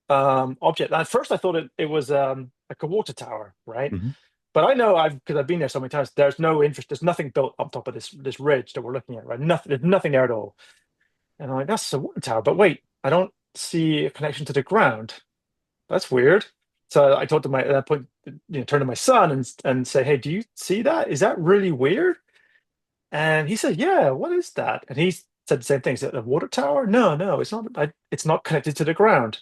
object. And at first, I thought it was like a water tower, right? Hmm. But I know because I've been there so many times. There's no interest. There's nothing built on top of this ridge that we're looking at, right? Nothing. There's nothing there at all. And I'm like, that's a water tower. But wait, I don't see a connection to the ground. That's weird. So I told to my at that point, turn to my son and say, hey, do you see that? Is that really weird? And he said, yeah, what is that? And he said the same thing. Is it a water tower? No, no, it's not. It's not connected to the ground.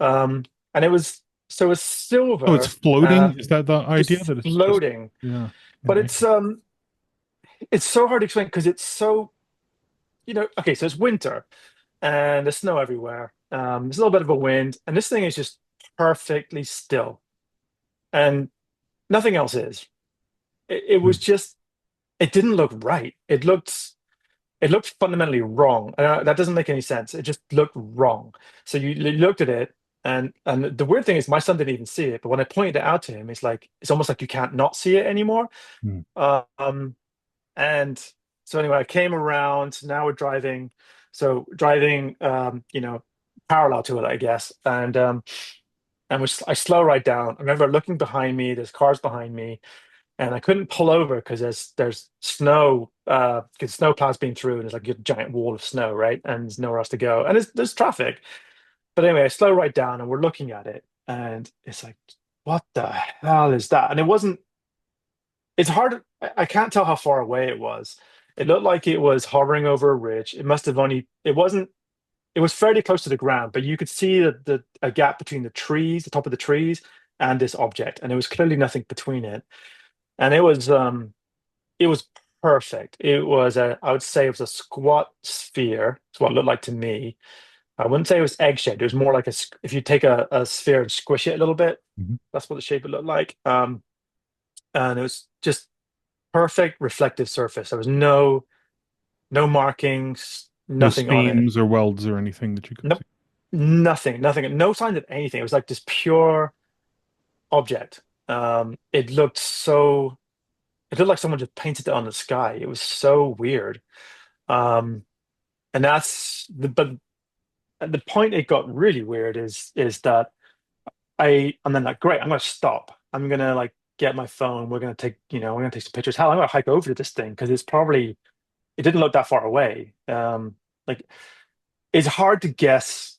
Um, and it was so it's Oh, it's silver, floating. Is that the idea just that it's just, floating. yeah, in But air? it's so hard to explain because it's so, okay, so it's winter and there's snow everywhere. There's a little bit of a wind, and this thing is just perfectly still, and nothing else is. It was Hmm. just, it didn't look right. It looked fundamentally wrong. And that doesn't make any sense. It just looked wrong. So you looked at it, and the weird thing is, my son didn't even see it. But when I pointed it out to him, it's almost like you can't not see it anymore. Hmm. Um, and so anyway, I came around. Now we're driving. So driving, parallel to it, I guess. And I slow right down. I remember looking behind me. There's cars behind me, and I couldn't pull over because there's snow, because snow plows been through, and there's like a giant wall of snow, right? And there's nowhere else to go, and there's traffic. But anyway, I slow right down, and we're looking at it, and it's like, what the hell is that? And it wasn't. It's hard. I can't tell how far away it was. It looked like it was hovering over a ridge. It must have only. It wasn't. It was fairly close to the ground, but you could see the a gap between the trees, the top of the trees, and this object, and there was clearly nothing between it. And it was perfect. I would say it was a squat sphere. It's what it looked like to me. I wouldn't say it was egg-shaped. It was more like if you take a sphere and squish it a little bit, Hmm. that's what the shape it looked like. And it was just perfect reflective surface. There was no markings, No nothing on it. seams or welds or anything that you could Nope, see. nothing, no signs of anything. It was like this pure object. It looked like someone just painted it on the sky. It was so weird. Um, and but at the point it got really weird is that I'm then like, great, I'm gonna stop. I'm gonna like get my phone. We're gonna take some pictures. Hell, I'm gonna hike over to this thing because it didn't look that far away. Like it's hard to guess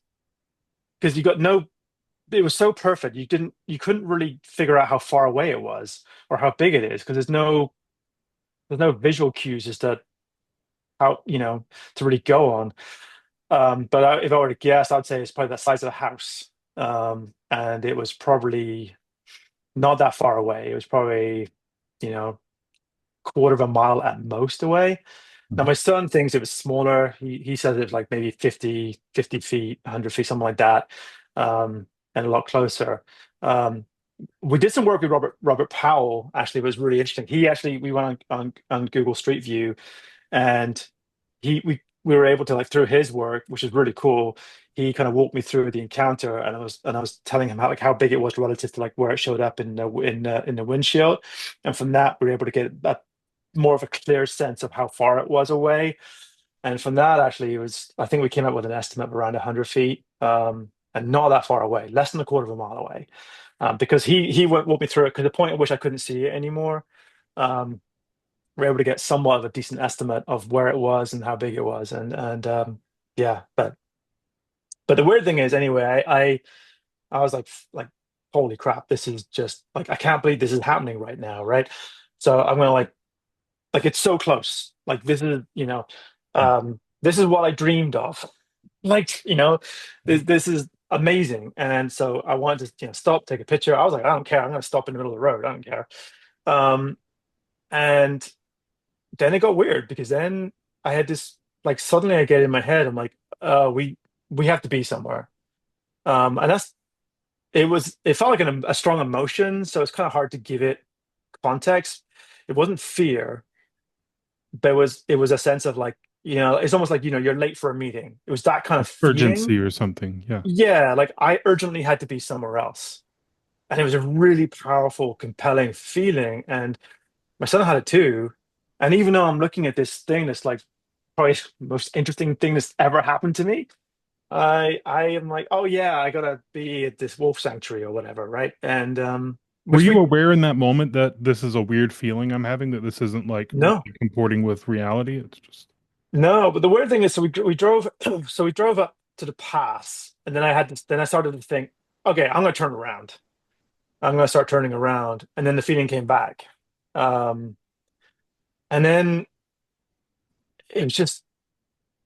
because it was so perfect. You couldn't really figure out how far away it was or how big it is because there's no visual cues as to how, to really go on. But if I were to guess, I'd say it's probably the size of a house. And it was probably not that far away. It was probably, you know, quarter of a mile at most away. Now, Mhm. my son thinks it was smaller. He says it was like maybe 50 feet, 100 feet, something like that, and a lot closer. Um, we did some work with Robert Powell. Actually, it was really interesting. We went on Google Street View, and we were able to, like, through his work, which is really cool. He kind of walked me through the encounter, and I was telling him how big it was relative to like where it showed up in the windshield, and from that we were able to get that more of a clear sense of how far it was away. And from that, actually, I think we came up with an estimate of around 100 feet, and not that far away, less than a quarter of a mile away, because he walked me through it, because the point at which I couldn't see it anymore. Um, we're able to get somewhat of a decent estimate of where it was and how big it was, and yeah. But the weird thing is, anyway, I was like, holy crap, this is just like, I can't believe this is happening right now, right? So I'm gonna like it's so close. Like this is what I dreamed of. Like, this is amazing. And so I wanted to, stop, take a picture. I was like, I don't care. I'm gonna stop in the middle of the road. I don't care. Um, and then it got weird because then I had this, like, suddenly I get in my head, I'm like, we have to be somewhere. And it felt like a strong emotion, so it's kind of hard to give it context. It wasn't fear, but it was a sense of like, it's almost like, you're late for a meeting. It was that kind of Like feeling. urgency or something. Yeah. Yeah, like I urgently had to be somewhere else. And it was a really powerful, compelling feeling. And my son had it too. And even though I'm looking at this thing that's like probably the most interesting thing that's ever happened to me, I am like, oh yeah, I gotta be at this wolf sanctuary or whatever, right? And Were which you we aware in that moment that this is a weird feeling I'm having, that this isn't like really no, comporting with reality? It's just, no. But the weird thing is, so we drove, so we drove up to the pass, and then then I started to think, okay, I'm gonna turn around. I'm gonna start turning around, and then the feeling came back. Um, and then it was just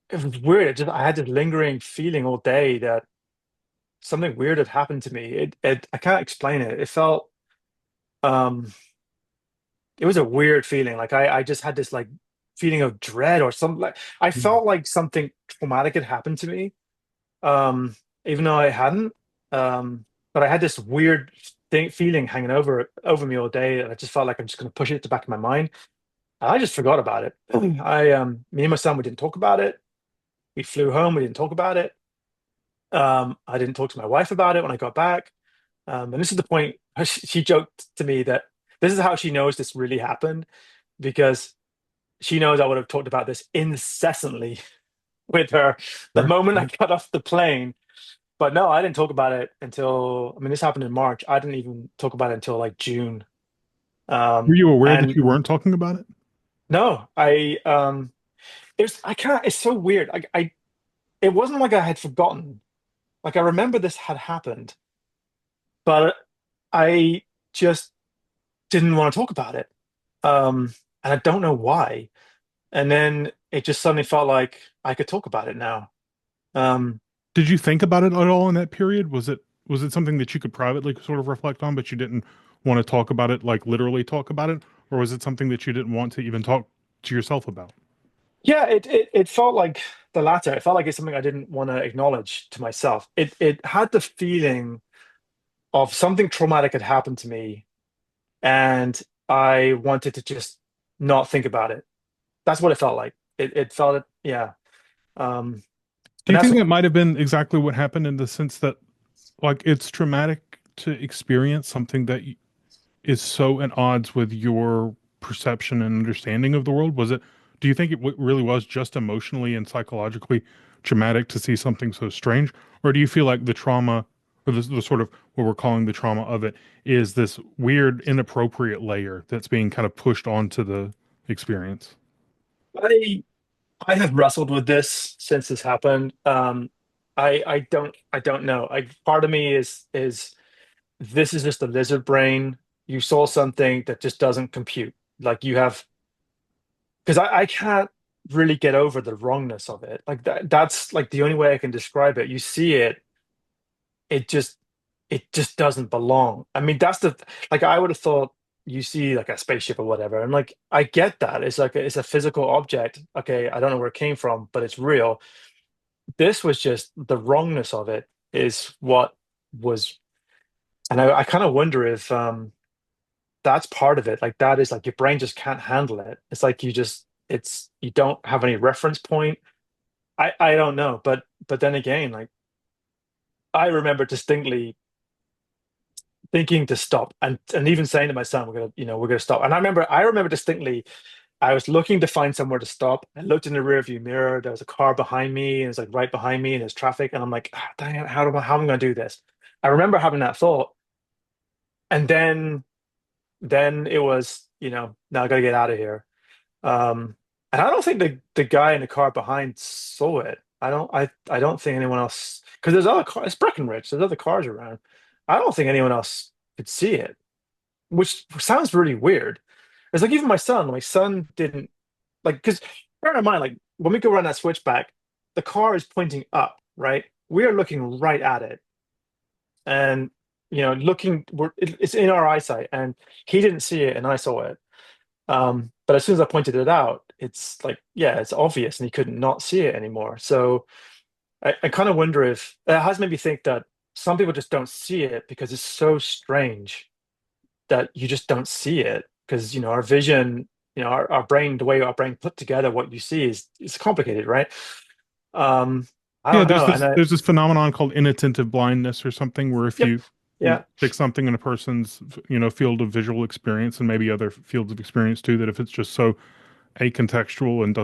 it was weird. I had this lingering feeling all day that something weird had happened to me. I can't explain it. Um it was a weird feeling. Like I just had this like feeling of dread or something. Like I mm, felt like something traumatic had happened to me. Um Even though I hadn't. But I had this weird feeling hanging over me all day, and I just felt like I'm just going to push it at the back of my mind. And I just forgot about it. Me and my son, we didn't talk about it. We flew home. We didn't talk about it. I didn't talk to my wife about it when I got back. And this is the point. She joked to me that this is how she knows this really happened, because she knows I would have talked about this incessantly with her the sure. moment I Yeah. got off the plane. But no, I didn't talk about it until, I mean, this happened in March. I didn't even talk about it until like June. Were you aware that And you weren't talking about it? no, I can't, it's so weird. It wasn't like I had forgotten. Like I remember this had happened, but I just didn't want to talk about it. And I don't know why. And then it just suddenly felt like I could talk about it now. Um, Did you think about it at all in that period? Was it something that you could privately sort of reflect on, but you didn't want to talk about it, like literally talk about it? Or was it something that you didn't want to even talk to yourself about? yeah, it felt like the latter. It felt like it's something I didn't want to acknowledge to myself. It had the feeling of something traumatic had happened to me, and I wanted to just not think about it. That's what it felt like. It felt, yeah. Do And you that's think that might have been exactly what happened, in the sense that, like, it's traumatic to experience something that is so at odds with your perception and understanding of the world? Do you think it really was just emotionally and psychologically traumatic to see something so strange? Or do you feel like the trauma, or the sort of what we're calling the trauma of it, is this weird, inappropriate layer that's being kind of pushed onto the experience? I I have wrestled with this since this happened. I don't know. Part of me is this is just a lizard brain. You saw something that just doesn't compute. Like you have, because I can't really get over the wrongness of it. Like that's like the only way I can describe it. You see it, it just it just doesn't belong. I mean, that's the like I would have thought you see like a spaceship or whatever, and like I get that. It's like it's a physical object. Okay, I don't know where it came from, but it's real. This was just the wrongness of it is what was, and I kind of wonder if that's part of it. Like that is like your brain just can't handle it. It's like you don't have any reference point. I don't know, but then again, like I remember distinctly thinking to stop, and even saying to my son, we're gonna stop. And I remember distinctly, I was looking to find somewhere to stop. I looked in the rearview mirror. There was a car behind me, and it was like right behind me, and there's traffic. And I'm like, ah, dang it, how am I gonna do this? I remember having that thought, and then it was, now I gotta get out of here. And I don't think the guy in the car behind saw it. I don't think anyone else, because there's other cars. It's Breckenridge. There's other cars around. I don't think anyone else could see it, which sounds really weird. It's like even my son didn't, like, because bear in mind, like when we go around that switchback, the car is pointing up, right? We are looking right at it, and it's in our eyesight, and he didn't see it, and I saw it. But as soon as I pointed it out, it's like, yeah, it's obvious, and he couldn't not see it anymore. So I kind of wonder if it has made me think that some people just don't see it because it's so strange that you just don't see it, because our vision our brain, the way our brain put together what you see is complicated, right? Um, I Yeah, don't know. And there's this phenomenon called inattentive blindness or something, where if yep, you yeah, stick something in a person's field of visual experience and maybe other fields of experience too, that if it's just so acontextual and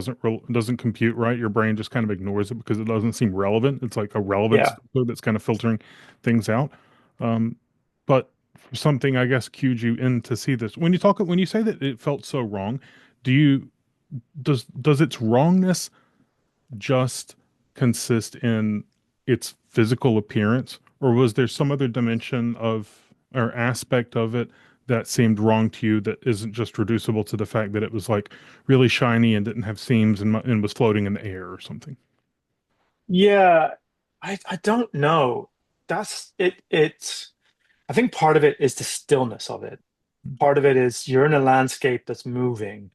doesn't compute right, your brain just kind of ignores it because it doesn't seem relevant. It's like a relevance yeah. filter that's kind of filtering things out. Um, but something I guess cued you in to see this. When you say that it felt so wrong, do you does its wrongness just consist in its physical appearance, or was there some other dimension of or aspect of it that seemed wrong to you that isn't just reducible to the fact that it was like really shiny and didn't have seams and was floating in the air or something? Yeah, I don't know. That's it. It's I think part of it is the stillness of it. Part of it is you're in a landscape that's moving.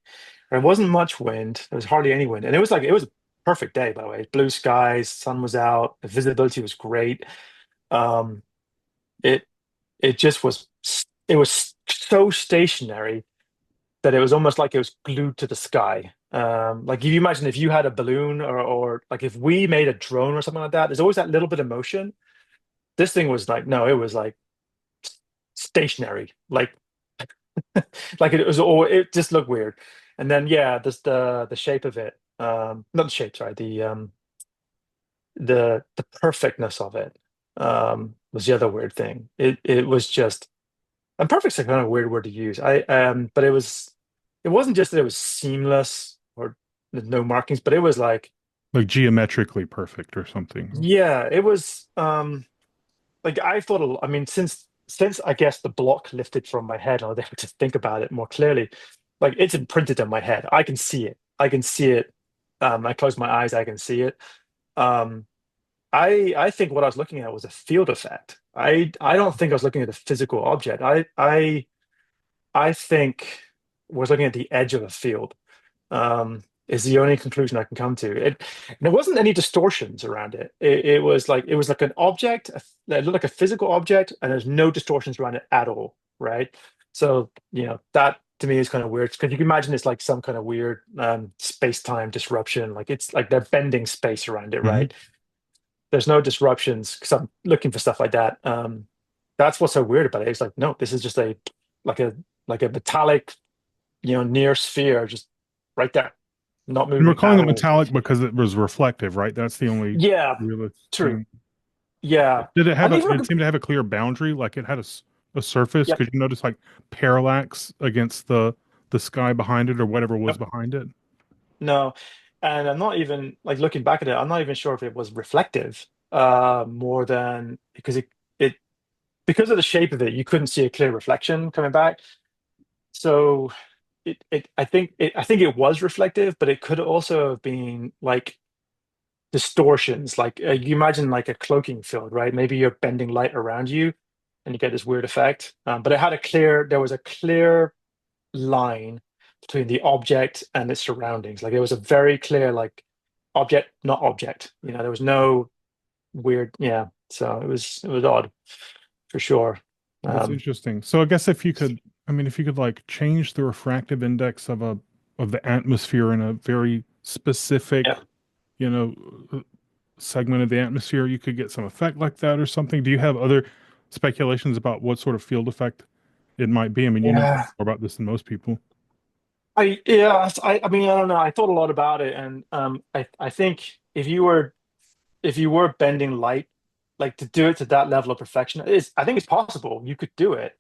There wasn't much wind. There was hardly any wind, and it was a perfect day, by the way. Blue skies, sun was out, the visibility was great. Um, it it just was it was so stationary that it was almost like it was glued to the sky. Like if you imagine if you had a balloon or like if we made a drone or something like that, there's always that little bit of motion. This thing was like, no, it was like stationary, like it was all, it just looked weird. And then yeah, just the shape of it, not the shape, sorry, the perfectness of it was the other weird thing. It was just, and perfect's a kind of weird word to use. But it wasn't just that it was seamless or no markings, but it was like, Like geometrically perfect or something? yeah, it was like I thought. I mean, since I guess the block lifted from my head, I was able to think about it more clearly. Like it's imprinted in my head. I can see it. I can see it. I close my eyes. I can see it. Um, I think what I was looking at was a field effect. I don't think I was looking at a physical object. I think was looking at the edge of a field. Is the only conclusion I can come to. And there wasn't any distortions around it. It was like an object, it looked like a physical object, and there's no distortions around it at all, right? So, that to me is kind of weird because you can imagine it's like some kind of weird space-time disruption. Like it's like they're bending space around it, Hmm. right? There's no disruptions because I'm looking for stuff like that. That's what's so weird about it. It's like, no, this is just like a like a metallic, near sphere, just right there, not And we're moving calling at it all. metallic because it was reflective, right? That's the only Yeah, realist true. thing. Yeah. Did it have And a, these did were, it seem to have a clear boundary? Like it had a surface? yep, Could you notice like parallax against the sky behind it or whatever was yep, behind it? no. And I'm not even like looking back at it, I'm not even sure if it was reflective, more than because it because of the shape of it, you couldn't see a clear reflection coming back. So I think it was reflective, but it could also have been like distortions. Like you imagine like a cloaking field, right? Maybe you're bending light around you and you get this weird effect. But there was a clear line between the object and its surroundings. Like there was a very clear like object, not object. There was no weird, yeah. So it was odd for sure. That's Um, interesting. So I guess if you could, I mean, if you could like change the refractive index of the atmosphere in a very specific, yeah, you know, uh, segment of the atmosphere, you could get some effect like that or something. Do you have other speculations about what sort of field effect it might be? I mean, you know yeah. more about this than most people. I mean, I don't know. I thought a lot about it, and I think if you were bending light, like to do it to that level of perfection, I think it's possible. You could do it,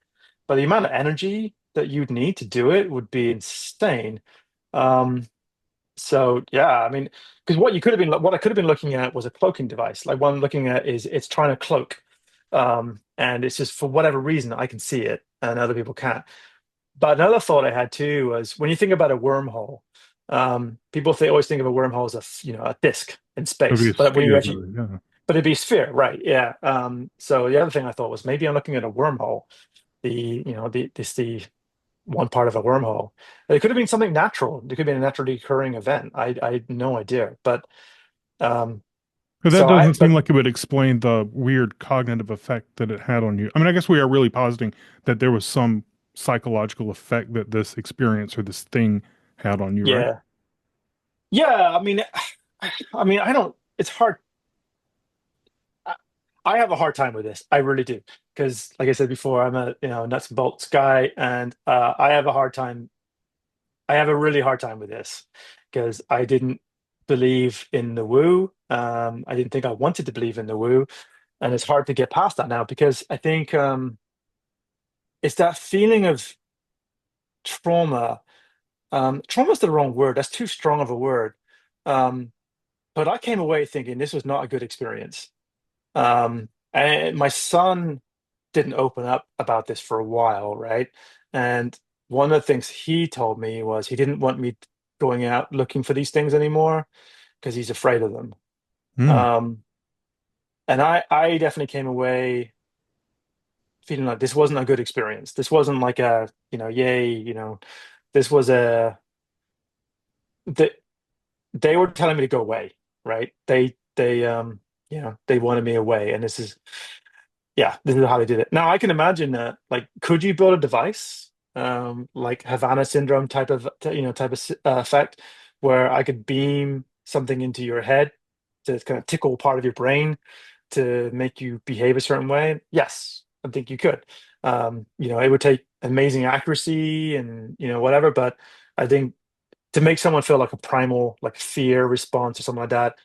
but the amount of energy that you'd need to do it would be insane. Um, so yeah, I mean, because what I could have been looking at was a cloaking device. Like what I'm looking at is it's trying to cloak, and it's just for whatever reason I can see it and other people can't. But another thought I had too was when you think about a wormhole, people always think of a wormhole as a disk in It'd be space. a But when you sphere, actually, really. Yeah. but it'd be a sphere, right? Yeah. So the other thing I thought was maybe I'm looking at a wormhole. The one part of a wormhole. It could have been something natural. It could have been a naturally occurring event. I had no idea. But um, But that so I, doesn't seem but like it would explain the weird cognitive effect that it had on you. I mean, I guess we are really positing that there was some psychological effect that this experience or this thing had on you, right? Yeah. Yeah, I don't, it's hard. I, I have a hard time with this. I really do. Because like I said before, I'm a, nuts and bolts guy, and I have a really hard time with this because I didn't believe in the woo. I didn't think I wanted to believe in the woo, and it's hard to get past that now because I think it's that feeling of trauma. Trauma is the wrong word. That's too strong of a word. Um, but I came away thinking this was not a good experience. And my son didn't open up about this for a while, right? And one of the things he told me was he didn't want me going out looking for these things anymore because he's afraid of them. Hmm. Um, and I definitely came away feeling like this wasn't a good experience. This wasn't like a, yay, this was that they were telling me to go away, right? They wanted me away, and this is how they did it. Now I can imagine that, like, could you build a device, like Havana syndrome type of effect, where I could beam something into your head to kind of tickle part of your brain to make you behave a certain way? Yes, I think you could. It would take amazing accuracy and whatever, but I think to make someone feel like a primal, like fear response or something like that,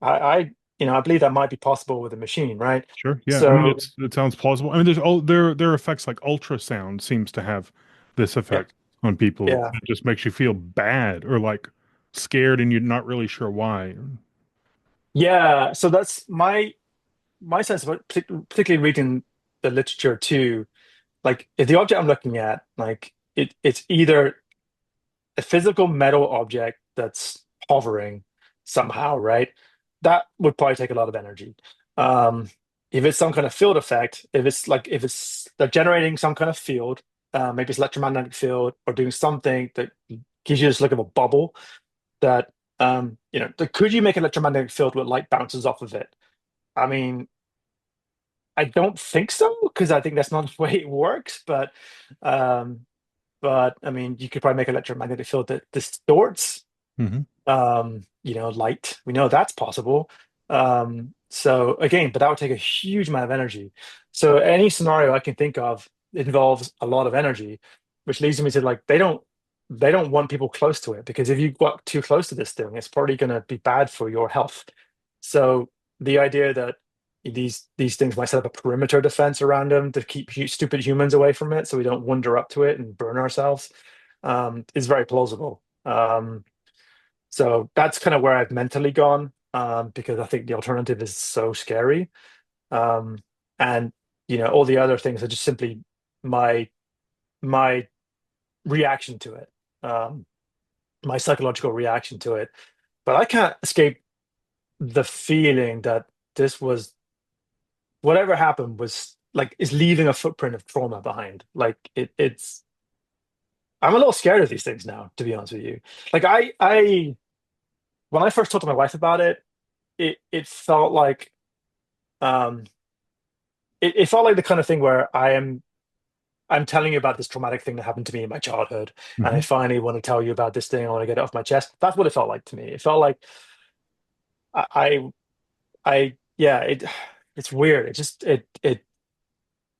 I believe that might be possible with a machine, right? Sure. Yeah. I mean, So it sounds plausible. I mean, there are effects like ultrasound seems to have this yeah, effect on people. yeah, It just makes you feel bad or like scared, and you're not really sure why. yeah. So that's my sense of it, particularly reading the literature too. Like, if the object I'm looking at, like it's either a physical metal object that's hovering somehow, right? That would probably take a lot of energy. Um, if it's some kind of field effect, if it's they're generating some kind of field, maybe it's electromagnetic field or doing something that gives you this look of a bubble that could you make an electromagnetic field where light bounces off of it? I mean, I don't think so because I think that's not the way it works, um, but I mean, you could probably make an electromagnetic field that distorts Hmm. light. We know that's possible. So again, but that would take a huge amount of energy. So any scenario I can think of involves a lot of energy, which leads me to, like, they don't want people close to it because if you got too close to this thing, it's probably going to be bad for your health. So the idea that these things might set up a perimeter defense around them to keep stupid humans away from it, so we don't wander up to it and burn ourselves, is very plausible. So that's kind of where I've mentally gone, because I think the alternative is so scary. Um, and all the other things are just simply my my reaction to it, um, my psychological reaction to it. But I can't escape the feeling that this was whatever happened was like is leaving a footprint of trauma behind. Like it's I'm a little scared of these things now, to be honest with you. Like I when I first talked to my wife about it, it felt like um it felt like the kind of thing where I'm telling you about this traumatic thing that happened to me in my childhood, and I Hmm. finally want to tell you about this thing. I want to get it off my chest. That's what it felt like to me. It felt like I yeah, it's weird. It just it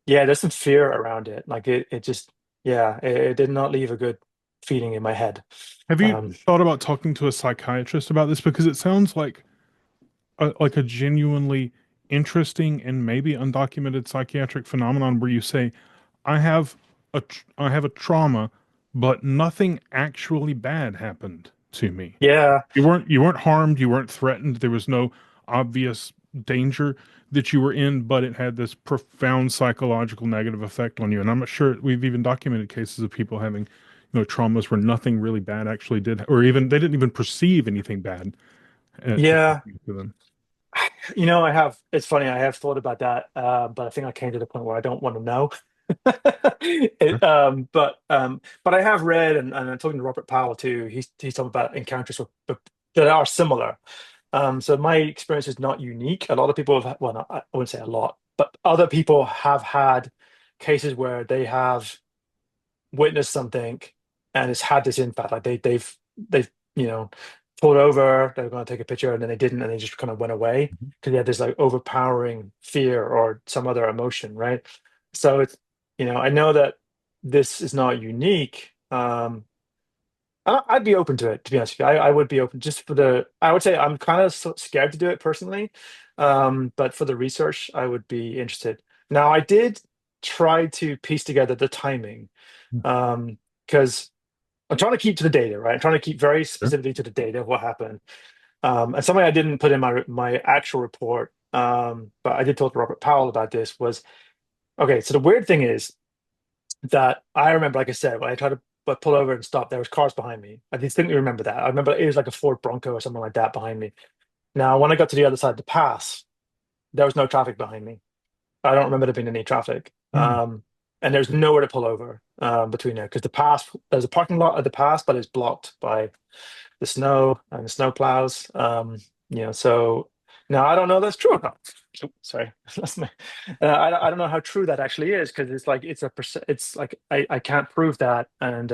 yeah, there's some fear around it. Like it just yeah, it did not leave a good feeling in my head. Have you Um, thought about talking to a psychiatrist about this? Because it sounds like a genuinely interesting and maybe undocumented psychiatric phenomenon where you say, I have a trauma, but nothing actually bad happened to me. yeah, You weren't harmed, you weren't threatened, there was no obvious danger that you were in, but it had this profound psychological negative effect on you. And I'm not sure we've even documented cases of people having, traumas where nothing really bad actually did, or even they didn't even perceive anything bad yeah. to them. I have. It's funny. I have thought about that, but I think I came to the point where I don't want to know. But I have read, and I'm talking to Robert Powell too. He's talking about encounters that are similar. So my experience is not unique. A lot of people have, well, not, I wouldn't say a lot, but other people have had cases where they have witnessed something, and it's had this impact. Like they've pulled over, they were going to take a picture, and then they didn't, and they just kind of went away Mhm. because they had this like overpowering fear or some other emotion, right? So it's I know that this is not unique. I'd be open to it, to be honest with you. I would be open just for the. I would say I'm kind of scared to do it personally, but for the research, I would be interested. Now, I did try to piece together the timing, because I'm trying to keep to the data, right? I'm trying to keep very Sure. specifically to the data of what happened. And something I didn't put in my actual report, but I did talk to Robert Powell about this. Was okay. So the weird thing is that I remember, like I said, when I tried to pull over and stop, there was cars behind me. I distinctly remember that. I remember it was like a Ford Bronco or something like that behind me. Now, when I got to the other side of the pass, there was no traffic behind me. I don't remember there being any traffic. Hmm. And there's nowhere to pull over between there because the pass, there's a parking lot at the pass, but it's blocked by the snow and the snow plows. So now I don't know if that's true or not. Sorry, that's my. I don't know how true that actually is because it's like it's like I can't prove that. And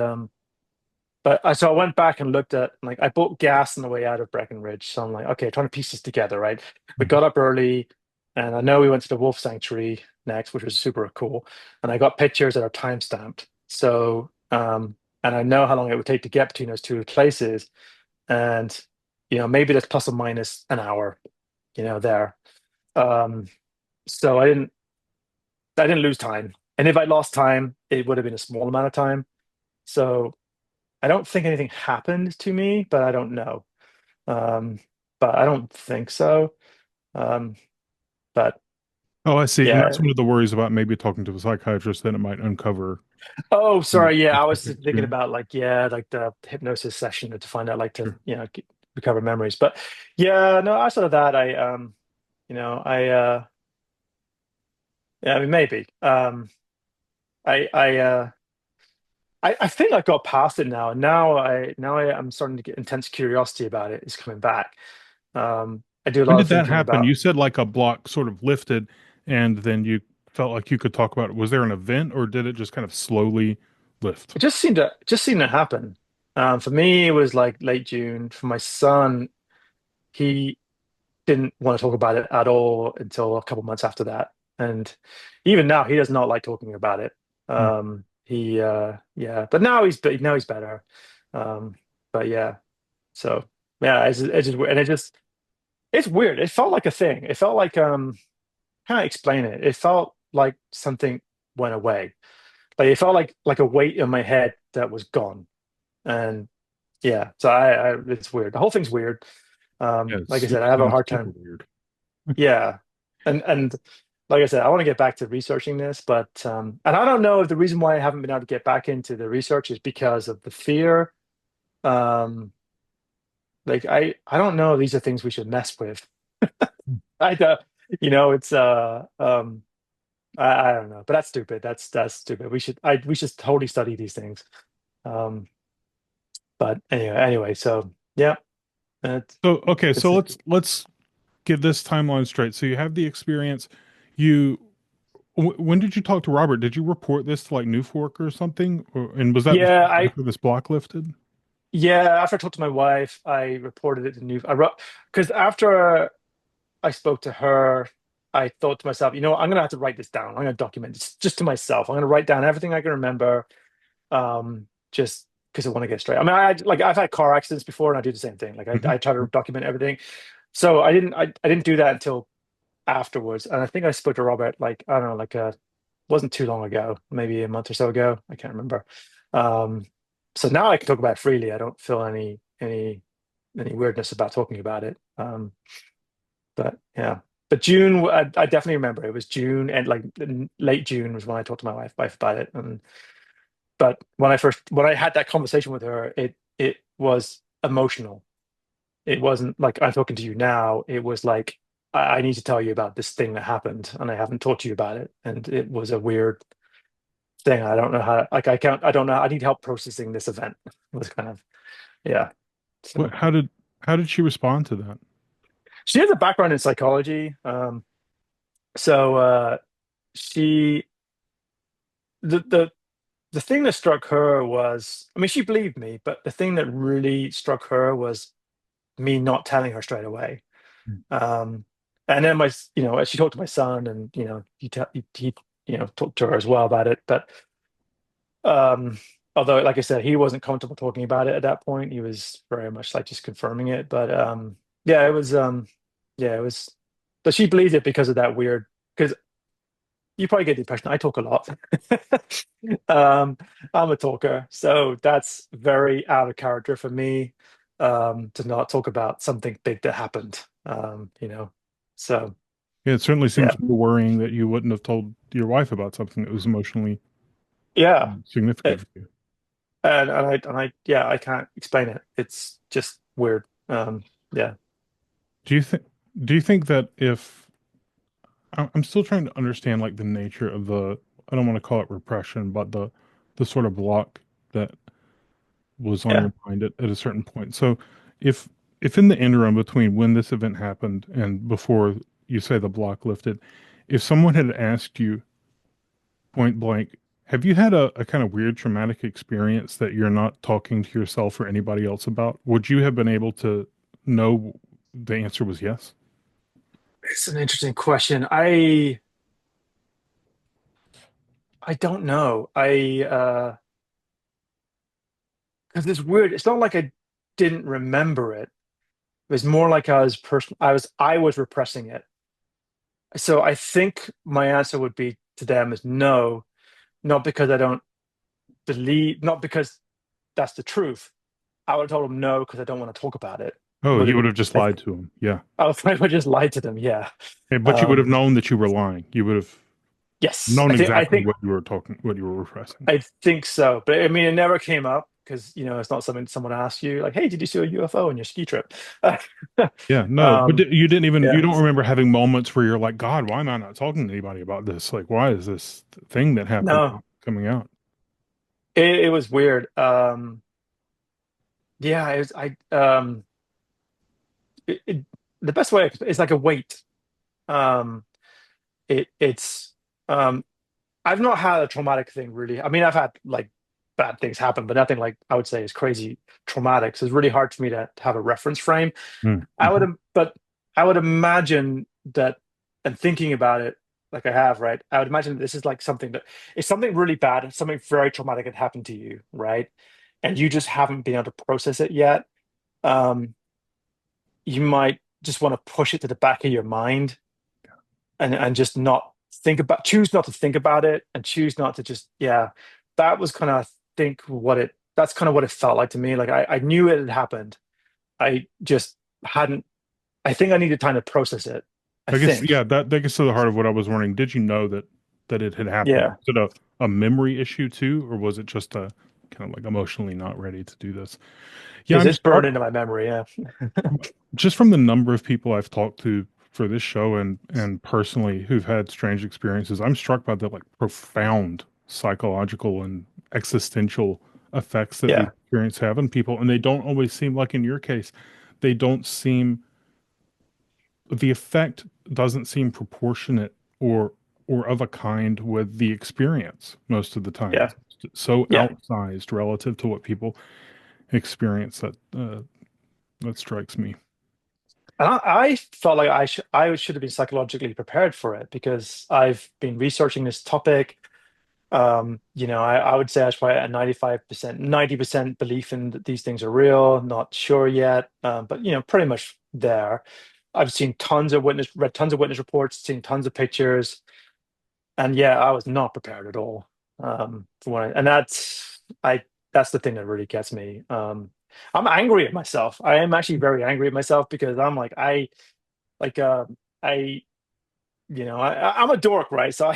but so I went back and looked at like I bought gas on the way out of Breckenridge, so I'm like, okay, trying to piece this together, right? We got up early, and I know we went to the wolf sanctuary next, which was super cool, and I got pictures that are time stamped. So and I know how long it would take to get between those two places, and maybe that's plus or minus an hour, there. Um, so I didn't lose time, and if I lost time, it would have been a small amount of time. So I don't think anything happened to me, but I don't know. Um, but I don't think so. Um, but Oh, I see. And that's yeah. one of the worries about maybe talking to a psychiatrist, then it might uncover Oh, some sorry. Yeah, I was specific thinking experience. about like like the hypnosis session to find out like to recover memories. But yeah, no, outside of that, I yeah, I mean maybe. I I uh I think I got past it now. Now I am starting to get intense curiosity about it. It's coming back. I do a When lot of did that thinking happen? about. You said like a block sort of lifted and then you felt like you could talk about it. Was there an event or did it just kind of slowly lift? It just seemed to happen. For me, it was like late June. For my son, he didn't want to talk about it at all until a couple months after that. And even now, he does not like talking about it. Hmm. Yeah, but now he's better. Um, but yeah, so yeah, it's weird. It felt like a thing. It felt like can't explain it. It felt like something went away. Like it felt like a weight in my head that was gone. And yeah, so it's weird. The whole thing's weird. Yeah, Like I it said, I have a sounds hard super time. weird. Yeah, and like I said, I want to get back to researching this, but and I don't know if the reason why I haven't been able to get back into the research is because of the fear. Um, like I don't know if these are things we should mess with. I don't, it's I don't know, but that's stupid. That's stupid. We should totally study these things. Um, but anyway, so yeah, it's So, okay, so it's let's get this timeline straight. So you have the experience. You when did you talk to Robert? Did you report this to like New Fork or something? And was that yeah, before or after this block lifted? yeah. After I talked to my wife, I reported it to New. I wrote because after I spoke to her, I thought to myself, I'm gonna have to write this down. I'm gonna document this just to myself. I'm gonna write down everything I can remember, just because I want to get straight. I mean, I've had car accidents before, and I do the same thing. Like Mhm. I try to document everything. So I didn't do that until afterwards, and I think I spoke to Robert like I don't know, like wasn't too long ago, maybe a month or so ago. I can't remember. Um, so now I can talk about it freely. I don't feel any weirdness about talking about it. But yeah, but June, I definitely remember it was June and like late June was when I talked to my wife about it. And but when I had that conversation with her, it was emotional. It wasn't like I'm talking to you now. It was like I need to tell you about this thing that happened, and I haven't talked to you about it. And it was a weird thing. I don't know how. Like I can't. I don't know. I need help processing this event. It was kind of yeah. What, So how did she respond to that? she has a background in psychology. So she the the thing that struck her was, I mean, she believed me, but the thing that really struck her was me not telling her straight away. Um, and then she talked to my son, and he talked to her as well about it. But um, although, like I said, he wasn't comfortable talking about it at that point. He was very much like just confirming it. But yeah, it was. But she believed it because of that weird. Because you probably get the impression I talk a lot. um, I'm a talker, so that's very out of character for me, to not talk about something big that happened. So Yeah, it certainly yeah, seems more worrying that you wouldn't have told your wife about something that was emotionally yeah, significant It- for you. yeah, I can't explain it. It's just weird. Yeah, Do you think do you think that if I'm still trying to understand like the nature of the I don't want to call it repression, but the sort of block that was on yeah. your mind at a certain point. So if if in the interim between when this event happened and before you say the block lifted, if someone had asked you point blank, have you had a kind of weird traumatic experience that you're not talking to yourself or anybody else about? Would you have been able to know the answer was yes? It's an interesting question. I don't know. Because it's weird. It's not like I didn't remember it. It was more like I was repressing it. So I think my answer would be to them is no, not because I don't believe, not because that's the truth. I would have told them no because I don't want to talk about it. Oh, Would you have, would have just I, lied to him. Yeah. I would just lie to them. Yeah. But you would have Um, known that you were lying. You would have yes, known I exactly think what you were talking, what you were repressing. I think so. But I mean, it never came up because it's not something someone asked you like, "Hey, did you see a UFO on your ski trip?" Yeah, no, but um, you didn't even, you yeah. don't remember having moments where you're like, God, why am I not talking to anybody about this? Like, why is this thing that happened No, coming out? it was weird. Yeah, it was. The best way is like a weight. Um, it's I've not had a traumatic thing really. I mean, I've had like bad things happen, but nothing like I would say is crazy traumatic. So it's really hard for me to have a reference frame. Mm-hmm. But I would imagine that, and thinking about it like I have, right? I would imagine this is like something that is something really bad, something very traumatic had happened to you, right? And you just haven't been able to process it yet. Um, you might just want to push it to the back of your mind, and just not choose not to think about it, and choose not to just, yeah. That was kind of, think what it that's kind of what it felt like to me. Like I knew it had happened. I just hadn't I think I needed time to process it. I I guess, think. yeah, that gets to the heart of what I was wondering. Did you know that it had happened? Yeah, Was it a memory issue too, or was it just a kind of like emotionally not ready to do this? Yeah, because I'm it's burned into my memory. Yeah. just from the number of people I've talked to for this show and personally who've had strange experiences, I'm struck by the like profound psychological and existential effects that these Yeah. experiences have on people. And they don't always seem like in your case, they don't seem the effect doesn't seem proportionate or of a kind with the experience most of the time. Yeah. It's so Yeah. outsized relative to what people experience that that strikes me. And I felt like I should have been psychologically prepared for it because I've been researching this topic. I would say I was probably at 95%, 90% belief in that these things are real, not sure yet, but pretty much there. I've seen read tons of witness reports, seen tons of pictures, and yeah, I was not prepared at all. For when and that's the thing that really gets me. I'm angry at myself. I am actually very angry at myself because I'm like like I I'm a dork, right? So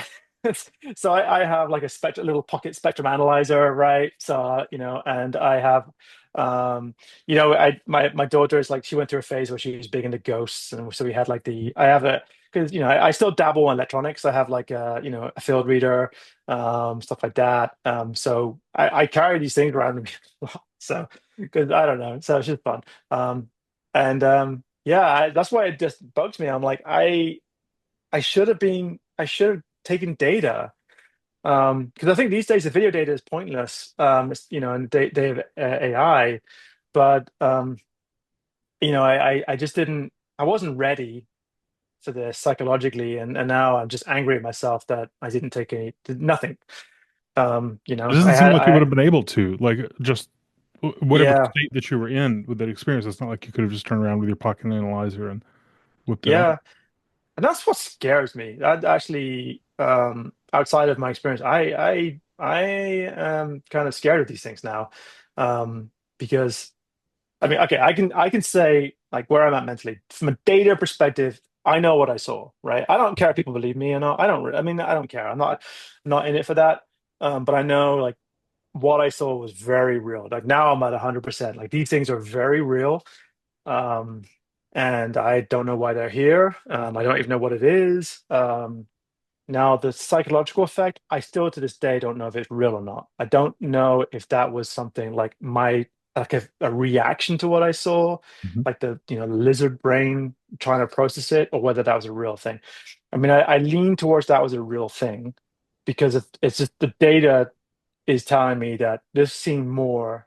I have like a little pocket spectrum analyzer, right? So and I have, I my daughter is like, she went through a phase where she was big into ghosts, and so we had like I have a because I still dabble in electronics. I have like a field reader, stuff like that. So I carry these things around with me a lot. So because I don't know, so it's just fun. And yeah, that's why it just bugs me. I'm like, I should have taken data. Because I think these days the video data is pointless. And they have AI, but I just didn't. I wasn't ready for this psychologically, and now I'm just angry at myself that I didn't take did nothing. It doesn't I seem had like you would I have been able to, like, just whatever yeah state that you were in with that experience. It's not like you could have just turned around with your pocket analyzer and whipped it out. yeah, and that's what scares me. That actually, outside of my experience, I am kind of scared of these things now, because. I mean, okay, I can say like where I'm at mentally from a data perspective. I know what I saw, right? I don't care if people believe me or not. I don't. I mean, I don't care. I'm not in it for that. But I know like what I saw was very real. Like now I'm at 100%. Like these things are very real. Um, and I don't know why they're here. I don't even know what it is. Now, the psychological effect, I still to this day don't know if it's real or not. I don't know if that was something like like a reaction to what I saw, Mhm. like the lizard brain trying to process it, or whether that was a real thing. I mean, I lean towards that was a real thing because it's just the data is telling me that this seemed more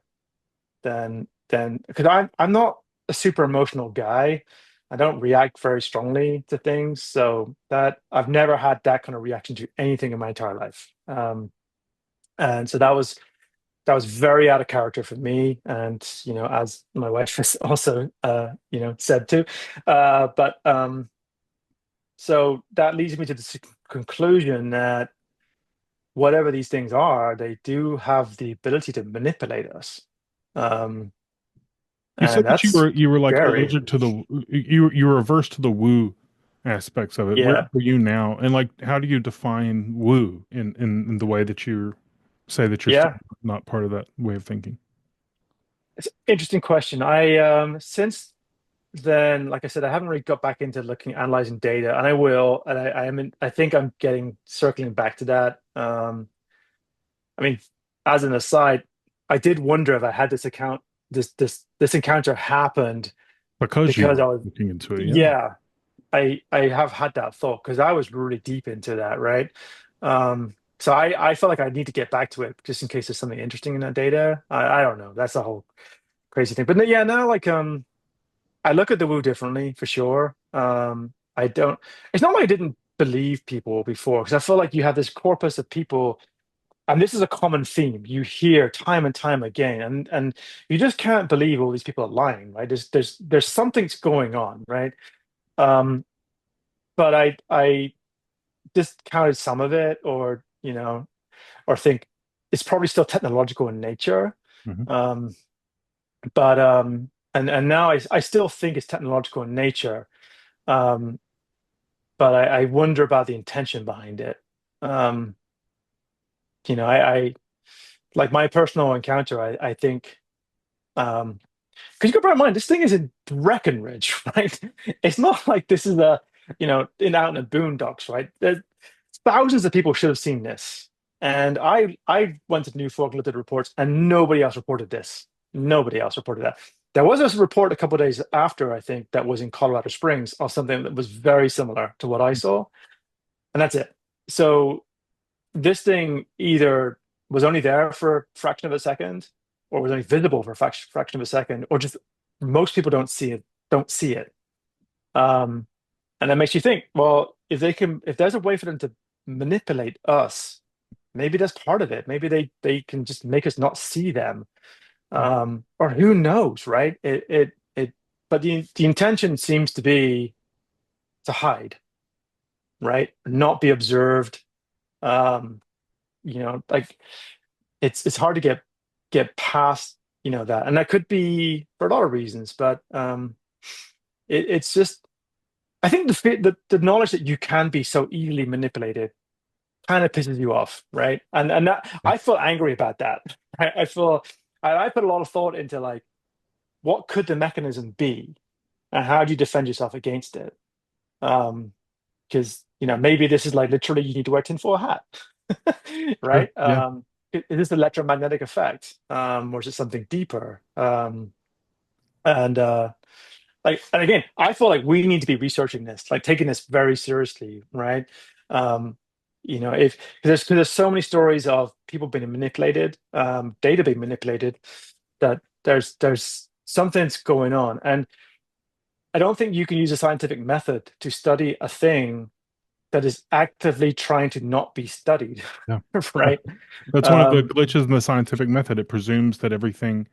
than because I'm not a super emotional guy. I don't react very strongly to things, so that I've never had that kind of reaction to anything in my entire life. And so that was very out of character for me, and as my wife has also said too. But so that leads me to the conclusion that whatever these things are, they do have the ability to manipulate us. Um, You said and that you that's were like scary. allergic to you were averse to the woo aspects of it. Where Yeah. are you now? And like, how do you define woo in the way that you say that you're still Yeah. not part of that way of thinking? It's an interesting question. I since then, like I said, I haven't really got back into looking analyzing data, and I will, and I think I'm getting circling back to that. I mean, as an aside, I did wonder if I had this encounter happened Because you because were I was looking into it, yeah. yeah, I have had that thought because I was really deep into that, right? So I felt like I need to get back to it just in case there's something interesting in that data. I don't know. That's the whole crazy thing. But yeah, now like I look at the woo differently for sure. I don't. It's not like I didn't believe people before because I feel like you have this corpus of people, and this is a common theme you hear time and time again, and you just can't believe all these people are lying, right? There's something's going on, right? Um, but I discounted some of it, or think it's probably still technological in nature. Hmm. Um, but now I still think it's technological in nature. Um, but I wonder about the intention behind it. Um, I like my personal encounter. I think because you got to bear in mind this thing is in Breckenridge, right? It's not like this is out in the boondocks, right? Thousands of people should have seen this, and I went to Newfork, looked at reports, and nobody else reported this. Nobody else reported that. There was a report a couple of days after, I think, that was in Colorado Springs of something that was very similar to what I saw, and that's it. So this thing either was only there for a fraction of a second, or was only visible for a fraction of a second, or just most people don't see it. Um, and that makes you think, well, if there's a way for them to manipulate us, maybe that's part of it. Maybe they can just make us not see them. Or who knows, right? But the intention seems to be to hide, right? Not be observed. Um, like it's hard to get past that, and that could be for a lot of reasons, but it's just I think the knowledge that you can be so easily manipulated kind of pisses you off, right? And that Yeah. I feel angry about that. I feel I put a lot of thought into like what could the mechanism be, and how do you defend yourself against it? Um, because maybe this is like literally you need to wear a tinfoil hat, Sure. right? Yeah. Is this the electromagnetic effect, or is it something deeper? And and again, I feel like we need to be researching this, like taking this very seriously, right? Um, if because there's so many stories of people being manipulated, data being manipulated, that there's something's going on. And I don't think you can use a scientific method to study a thing that is actively trying to not be studied, Yeah. That- right? That's one of the Um, glitches in the scientific method. It presumes that everything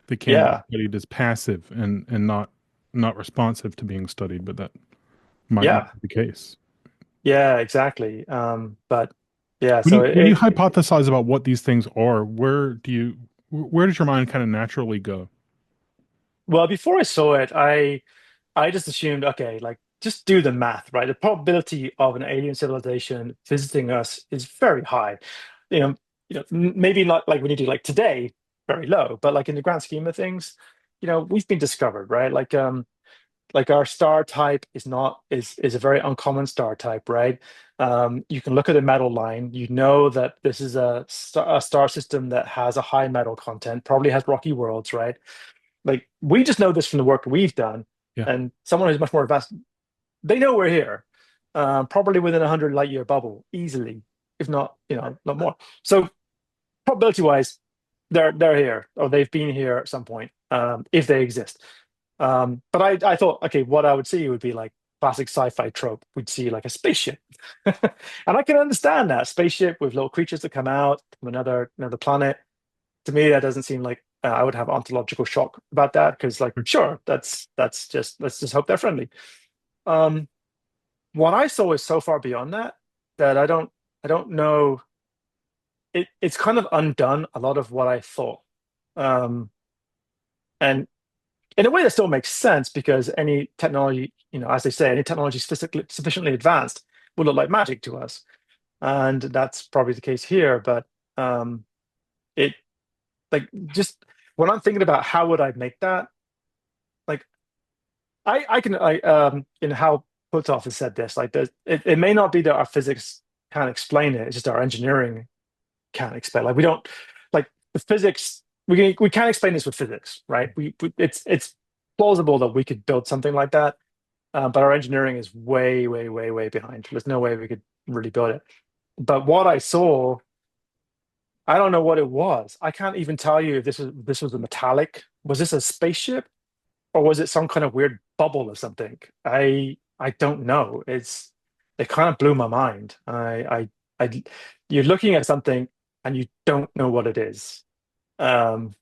that can be yeah, studied is passive and not responsive to being studied, but that might not yeah, be the case. yeah, exactly. But yeah, When so you when you hypothesize about what these things are, where does your mind kind of naturally go? well, before I saw it, I just assumed, okay, like just do the math, right? The probability of an alien civilization visiting us is very high. You know, maybe not like we need to like today, very low, but like in the grand scheme of things, we've been discovered, right? Like our star type is a very uncommon star type, right? You can look at the metal line, you know that this is a star system that has a high metal content, probably has rocky worlds, right? Like we just know this from the work we've done, Yeah. and someone who's much more advanced, they know we're here, probably within a 100 light year bubble, easily, if not, not more. So probability wise, they're here, or they've been here at some point, if they exist. But I thought, okay, what I would see would be like classic sci-fi trope. We'd see like a spaceship, and I can understand that spaceship with little creatures that come out from another planet. To me, that doesn't seem like I would have ontological shock about that because, like, sure, that's just let's just hope they're friendly. Um, what I saw is so far beyond that that I don't know. It's kind of undone a lot of what I thought, um, and in a way that still makes sense because any technology, as they say, any technology sufficiently advanced will look like magic to us, and that's probably the case here. But it like just when I'm thinking about how would I make that, like I can in how Puthoff has said this, like it may not be that our physics can't explain it, it's just our engineering can't explain. Like we don't like the physics. We can't explain this with physics, right? It's plausible that we could build something like that, but our engineering is way, way, way, way behind. There's no way we could really build it. But what I saw, I don't know what it was. I can't even tell you if this was a metallic. Was this a spaceship or was it some kind of weird bubble or something? I don't know. It kind of blew my mind. I you're looking at something and you don't know what it is. Um,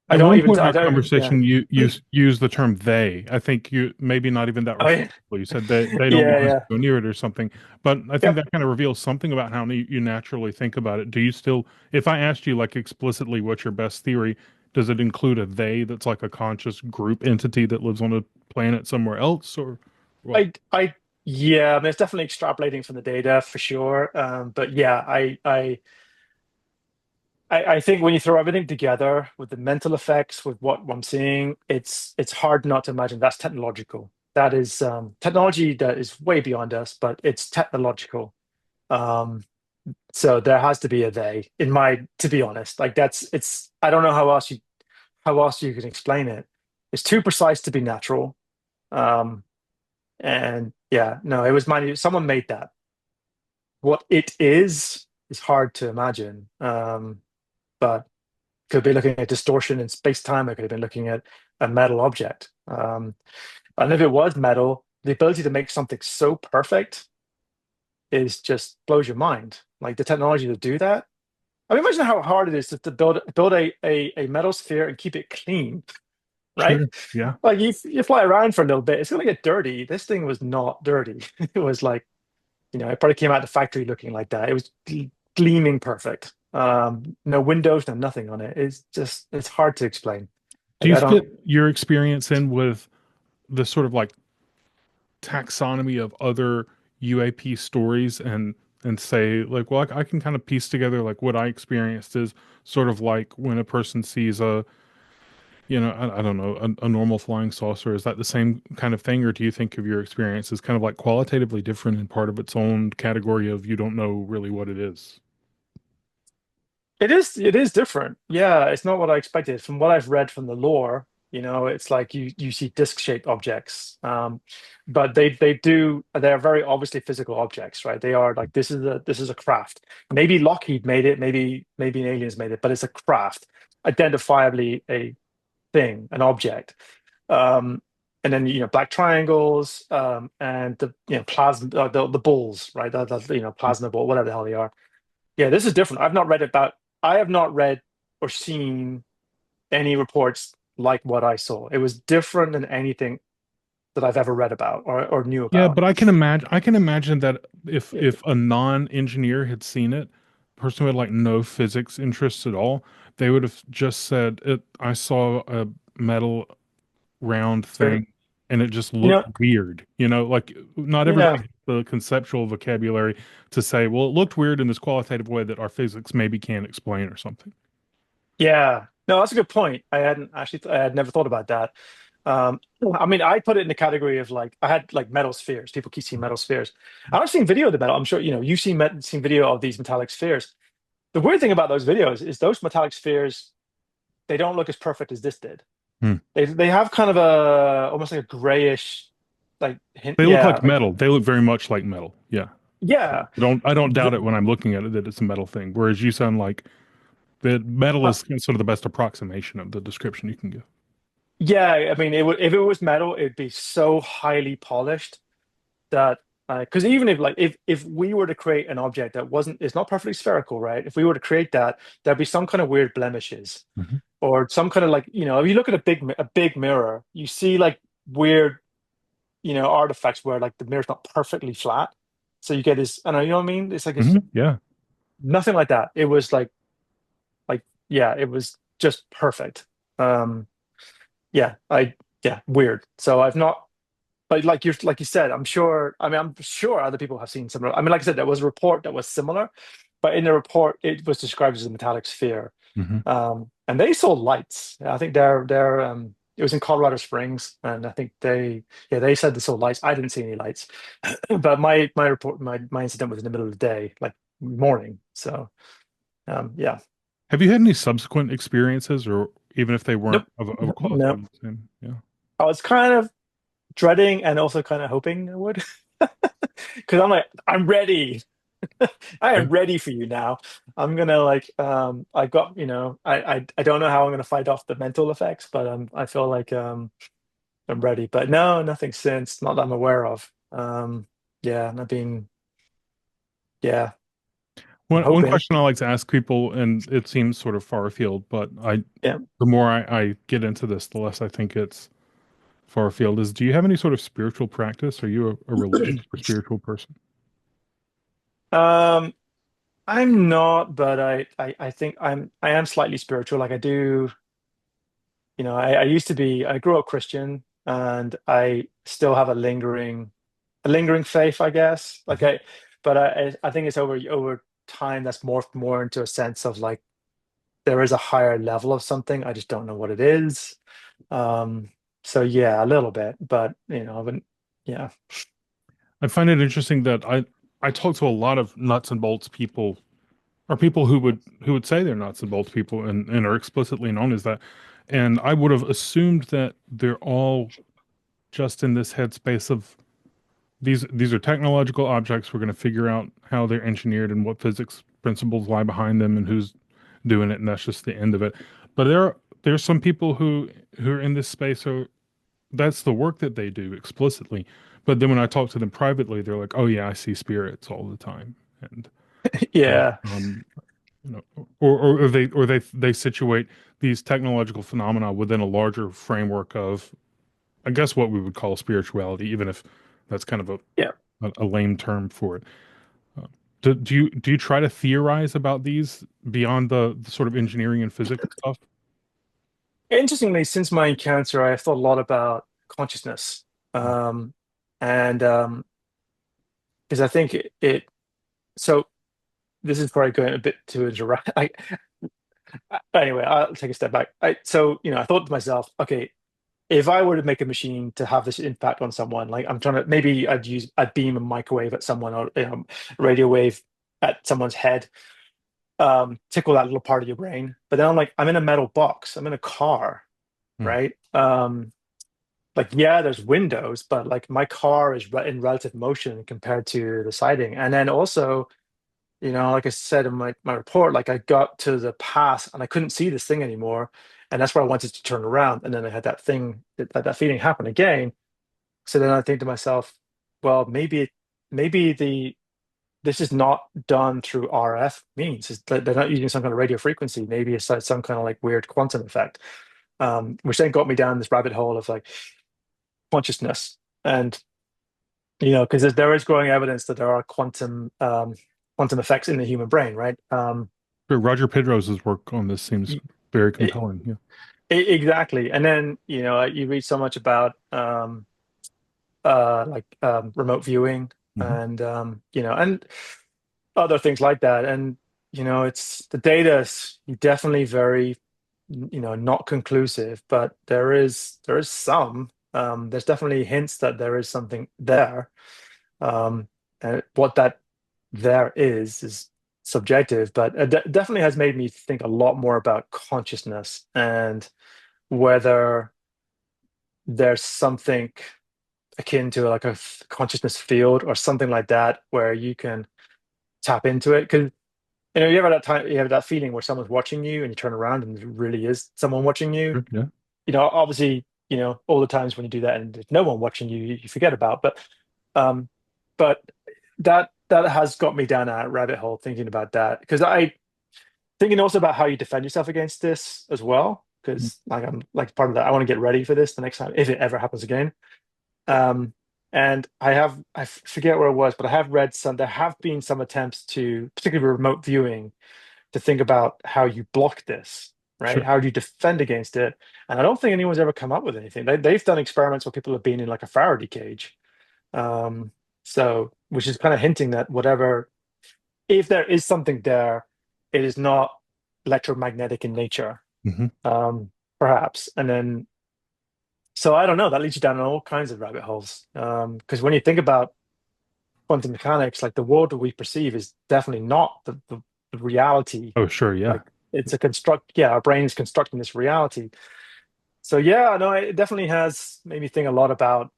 I At don't one even. point in I our don't. Yeah. conversation, you use the term they. I think you maybe not even that Oh yeah. respectful. You said they don't Yeah. want us to Yeah. go near it or something. But I think Yep. that kind of reveals something about how you naturally think about it. Do you still, if I asked you like explicitly what's your best theory, does it include a they that's like a conscious group entity that lives on a planet somewhere else or what? I. Yeah. I mean, it's definitely extrapolating from the data for sure. But yeah, I think when you throw everything together with the mental effects, with what I'm seeing, it's hard not to imagine that's technological. That is technology that is way beyond us, but it's technological. Um, so there has to be a they in my, to be honest, like it's. I don't know how else you can explain it. It's too precise to be natural. Um, and yeah, no, it was mine. Someone made that. What it is hard to imagine. But could be looking at distortion in space-time. I could have been looking at a metal object. And if it was metal, the ability to make something so perfect is just blows your mind. Like the technology to do that. I mean, imagine how hard it is to build a metal sphere and keep it clean, right? Sure. Yeah. Like you fly around for a little bit, it's gonna get dirty. This thing was not dirty. It was like, it probably came out of the factory looking like that. It was gleaming perfect. No windows, no nothing on it. It's hard to explain. Do Like you I don't. fit your experience in with the sort of like taxonomy of other UAP stories and say like, well, I can kind of piece together like what I experienced is sort of like when a person sees I don't know, a normal flying saucer. Is that the same kind of thing, or do you think of your experience as kind of like qualitatively different and part of its own category of you don't know really what it is? It is different. Yeah, it's not what I expected. From what I've read from the lore, It's like you see disc-shaped objects, but they're very obviously physical objects, right? They are like this is a craft. Maybe Lockheed made it, maybe aliens made it, but it's a craft, identifiably a thing, an object. Um, and then black triangles, and the plasma, the balls, right? Plasma ball, whatever the hell they are. Yeah, this is different. I have not read or seen any reports like what I saw. It was different than anything that I've ever read about or knew Yeah, about. but I can imagine that if a non-engineer had seen it, person with like no physics interests at all, they would have just said it. I saw a metal round Sure. thing and it just You looked know, weird. Like not everybody yeah, has the conceptual vocabulary to say, well, it looked weird in this qualitative way that our physics maybe can't explain or something. yeah. No, that's a good point. I had never thought about that. I mean, I put it in the category of like I had like metal spheres. People keep seeing metal spheres. I've seen video of the metal. I'm sure you've seen video of these metallic spheres. The weird thing about those videos is those metallic spheres, they don't look as perfect as this did. Hmm. They have kind of a almost like a grayish like hint. They look Yeah, like like metal. They look very much like metal. Yeah. yeah. I don't doubt The, it when I'm looking at it that it's a metal thing. Whereas you sound like that metal uh, is sort of the best approximation of the description you can give. yeah, I mean, it would if it was metal, it'd be so highly polished that because even if we were to create an object that wasn't it's not perfectly spherical, right? If we were to create that, there'd be some kind of weird blemishes Mhm. or some kind of like if you look at a big mirror, you see like weird artifacts where like the mirror's not perfectly flat, so you get this. I know you know what I mean. It's like it's Yeah. nothing like that. It was like yeah, it was just perfect. Um, yeah, weird. So I've not. But like you said, I'm sure. I mean, I'm sure other people have seen similar. I mean, like I said, there was a report that was similar, but in the report, it was described as a metallic sphere. Hmm. And they saw lights. I think it was in Colorado Springs, and I think they said they saw lights. I didn't see any lights, but my incident was in the middle of the day, like morning. So yeah, Have you had any subsequent experiences, or even if they weren't nope, of a no. qualitative same? Yeah. I was kind of dreading and also kind of hoping I would, because I'm like, I'm ready. I am Okay. ready for you now. I'm gonna like I got I don't know how I'm gonna fight off the mental effects, but I feel like I'm ready. But no, nothing since, not that I'm aware of. Yeah, and I've been yeah, I'm One hoping. question I like to ask people, and it seems sort of far afield, but Yeah. the more I get into this, the less I think it's far afield. Is do you have any sort of spiritual practice? Are you a religious or spiritual person? Um I'm not, but I think I am slightly spiritual. Like I do, I used to be I grew up Christian and I still have a lingering faith, I guess. Mhm. But I think it's over time that's morphed more into a sense of like there is a higher level of something. I just don't know what it is. Um, so yeah, a little bit, but I've been, yeah, I find it interesting that I talk to a lot of nuts and bolts people, or people who would say they're nuts and bolts people, and are explicitly known as that. And I would have assumed that they're all just in this headspace of these are technological objects. We're going to figure out how they're engineered and what physics principles lie behind them and who's doing it, and that's just the end of it. But there's some people who are in this space who that's the work that they do explicitly. But then when I talk to them privately, they're like, "Oh yeah, I see spirits all the time," and uh, yeah, um, or they situate these technological phenomena within a larger framework of, I guess, what we would call spirituality, even if that's kind of yeah. a lame term for it. Uh, do you try to theorize about these beyond the sort of engineering and physics stuff? Interestingly, since my encounter, I've thought a lot about consciousness, um, and because I think it. So this is probably going a bit too interact. Anyway, I'll take a step back. I thought to myself, okay, if I were to make a machine to have this impact on someone, like I'm trying to, maybe I'd beam a microwave at someone or radio wave at someone's head, tickle that little part of your brain. But then I'm like, I'm in a metal box, I'm in a car, Hmm. right? Um, like yeah, there's windows, but like my car is in relative motion compared to the siding. And then also, like I said in my report, like I got to the pass and I couldn't see this thing anymore, and that's where I wanted to turn around, and then I had that feeling happen again. So then I think to myself, well, maybe this is not done through RF means. They're not using some kind of radio frequency. Maybe it's like some kind of like weird quantum effect, which then got me down this rabbit hole of like consciousness. And because there is growing evidence that there are quantum effects in the human brain, right? Sure, Roger Pedrose's work on this seems Y- very e- compelling. Yeah. exactly. And then you read so much about remote viewing Hmm. and other things like that. And it's the data is definitely very not conclusive, but there is some there's definitely hints that there is something there. Um, and what that there is subjective, but it definitely has made me think a lot more about consciousness and whether there's something akin to like a consciousness field or something like that where you can tap into it. Because you have that feeling where someone's watching you and you turn around and there really is someone watching you. Sure, yeah. Obviously, all the times when you do that and there's no one watching you, you forget about. Um, but that has got me down a rabbit hole thinking about that because I thinking also about how you defend yourself against this as well. Because like I'm like part of that, I want to get ready for this the next time if it ever happens again. Um, and I forget where it was, but I have read there have been some attempts to, particularly remote viewing, to think about how you block this, right? Sure. How do you defend against it? And I don't think anyone's ever come up with anything. They've done experiments where people have been in like a Faraday cage. Um, which is kind of hinting that whatever, if there is something there, it is not electromagnetic in nature, Hmm. um, perhaps. And then, so I don't know, that leads you down all kinds of rabbit holes. Because when you think about quantum mechanics, like the world that we perceive is definitely not the reality. Oh, sure, yeah. Like it's a construct, yeah, our brain is constructing this reality. So yeah, no, it definitely has made me think a lot about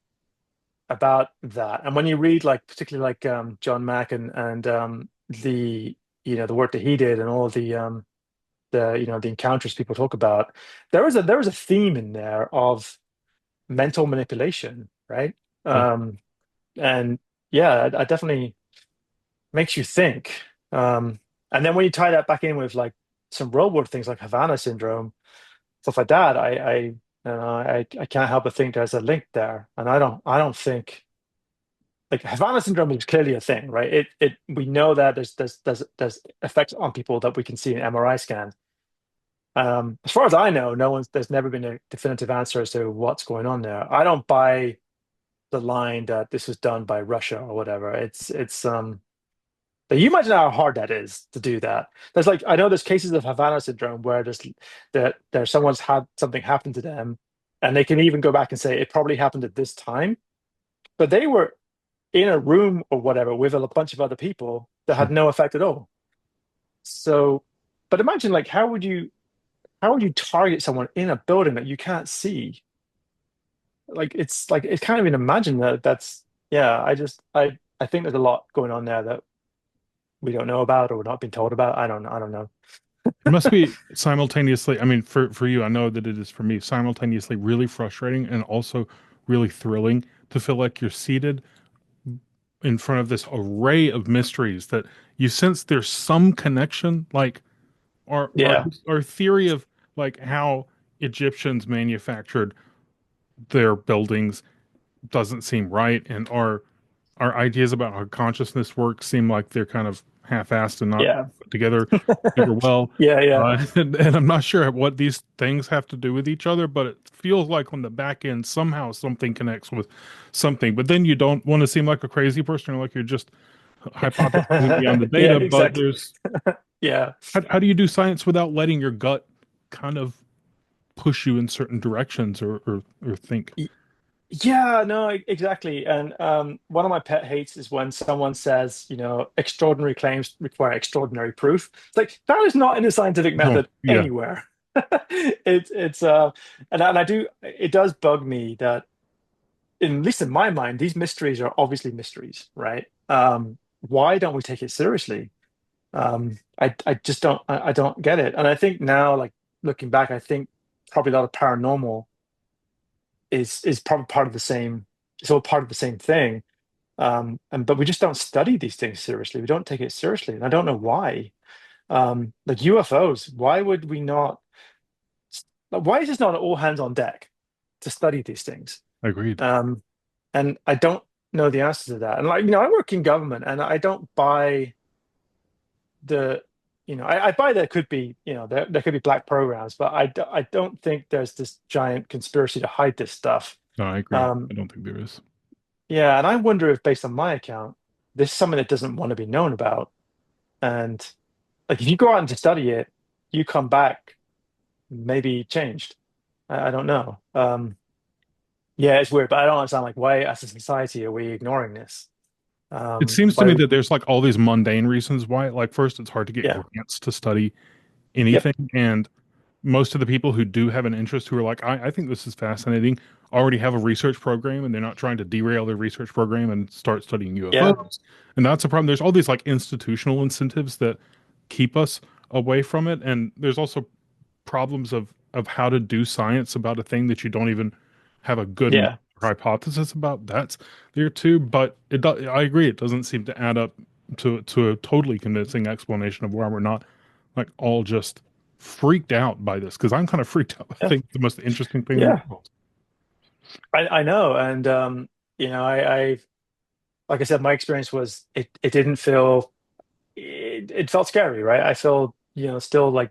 that. And when you read like particularly like John Mack and the the work that he did and all of the encounters people talk about, there was a theme in there of mental manipulation, right? Yeah. Um, and yeah, I definitely makes you think. And then when you tie that back in with like some real world things like Havana syndrome, stuff like that, I can't help but think there's a link there. And I don't think like Havana syndrome is clearly a thing, right? We know that there's effects on people that we can see in MRI scan. As far as I know, there's never been a definitive answer as to what's going on there. I don't buy the line that this was done by Russia or whatever. It's but you imagine how hard that is to do that. There's like I know there's cases of Havana syndrome where there's someone's had something happen to them, and they can even go back and say it probably happened at this time, but they were in a room or whatever with a bunch of other people that Sure. had no effect at all. So, but imagine like how would you target someone in a building that you can't see? Like it's can't even imagine that. That's yeah. I think there's a lot going on there that we don't know about or we're not being told about. I don't know. It must be simultaneously, I mean, for you, I know that it is for me, simultaneously really frustrating and also really thrilling to feel like you're seated in front of this array of mysteries that you sense there's some connection, like our Yeah, our theory of like how Egyptians manufactured their buildings doesn't seem right, and our ideas about how consciousness works seem like they're kind of half-assed and not yeah, put together super well. yeah, yeah, And I'm not sure what these things have to do with each other, but it feels like on the back end somehow something connects with something. But then you don't want to seem like a crazy person or like you're just hypothesizing beyond the yeah, data. But exactly. there's Yeah, how do you do science without letting your gut kind of push you in certain directions or think? Y- yeah, no, exactly. And one of my pet hates is when someone says, extraordinary claims require extraordinary proof. It's like that is not in the scientific Oh, method yeah. anywhere. It's and I do it does bug me that at least in my mind, these mysteries are obviously mysteries, right? Why don't we take it seriously? I just I don't get it. And I think now, like looking back, I think probably a lot of paranormal is probably part of the same, it's all part of the same thing. And but we just don't study these things seriously. We don't take it seriously, and I don't know why. Like UFOs, why would we not? Like, why is this not an all hands on deck to study these things? Agreed. Um, and I don't know the answer to that. And like, I work in government, and I don't buy the, I buy there could be, there could be black programs, but I don't think there's this giant conspiracy to hide this stuff. No, I agree. Um, I don't think there is. yeah, and I wonder if, based on my account, this is something that doesn't want to be known about. And like, if you go out and to study it, you come back maybe changed. I don't know. Yeah, it's weird, but I don't understand like why, as a society, are we ignoring this? It seems to Why? me that there's like all these mundane reasons why. Like, first, it's hard to get Yeah. grants to study Yep. anything, and most of the people who do have an interest, who are like, I think this is fascinating, already have a research program, and they're not trying to derail their research program and start studying Yeah. UFOs. And that's a problem. There's all these like institutional incentives that keep us away from it, and there's also problems of how to do science about a thing that you don't even have a good Yeah. hypothesis about. That's there too, but it does. I agree. It doesn't seem to add up to a totally convincing explanation of why we're not like all just freaked out by this. Because I'm kind of freaked out. I Yeah. think it's the most interesting thing in the Yeah. world. I know. And I like I said, my experience was it didn't feel it felt scary, right? I feel, still like,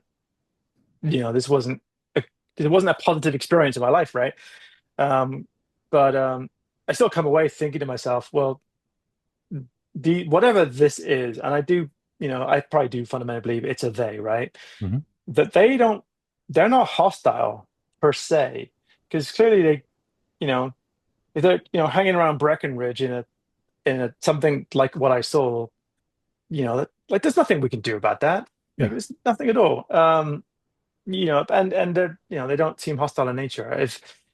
this wasn't a, it wasn't a positive experience in my life, right? Um, but I still come away thinking to myself, well, the whatever this is, and I do, I probably do fundamentally believe it's a they, right? Hmm. That they're not hostile per se, because clearly you know, if they're, hanging around Breckenridge in a something like what I saw, like there's nothing we can do about that. Like Yeah. there's nothing at all. And they're, they don't seem hostile in nature.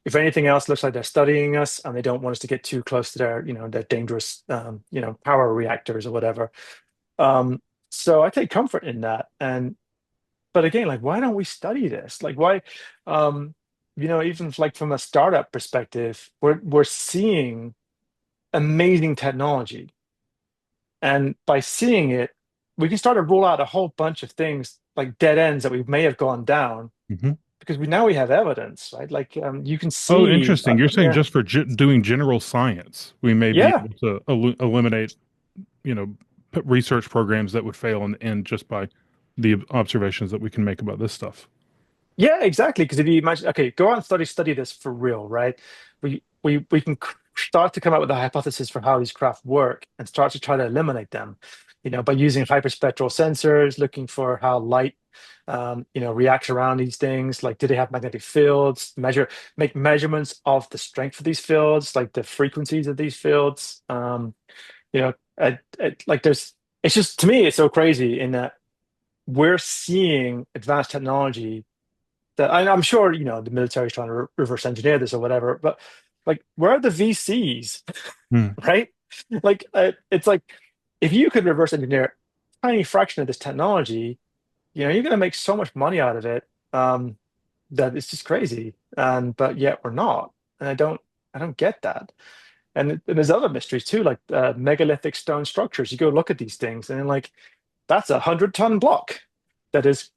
If anything else, looks like they're studying us, and they don't want us to get too close to their, their dangerous, power reactors or whatever. Um, so I take comfort in that. And but again, like, why don't we study this? Like, why, um, even like from a startup perspective, we're seeing amazing technology, and by seeing it, we can start to rule out a whole bunch of things like dead ends that we may have gone down, Hmm. because we have evidence, right? Like, you can Oh, see, interesting. You're saying yeah, just for doing general science, we may be yeah, able to eliminate, you know, research programs that would fail and just by the observations that we can make about this stuff. yeah, exactly. Because if you imagine, okay, go out and study this for real, right? We can start to come up with a hypothesis for how these craft work and start to try to eliminate them, by using hyperspectral sensors, looking for how light, reacts around these things. Like, do they have magnetic fields? Make measurements of the strength of these fields, like the frequencies of these fields. Like it's just, to me, it's so crazy in that we're seeing advanced technology that I'm sure, the military is trying to reverse engineer this or whatever, but like, where are the VCs, Hmm. right? Like, it's like, if you could reverse engineer a tiny fraction of this technology, you're going to make so much money out of it, that it's just crazy. And but yet we're not, and I don't get that. And there's other mysteries too, like megalithic stone structures. You go look at these things, and then, like, that's 100-ton block that is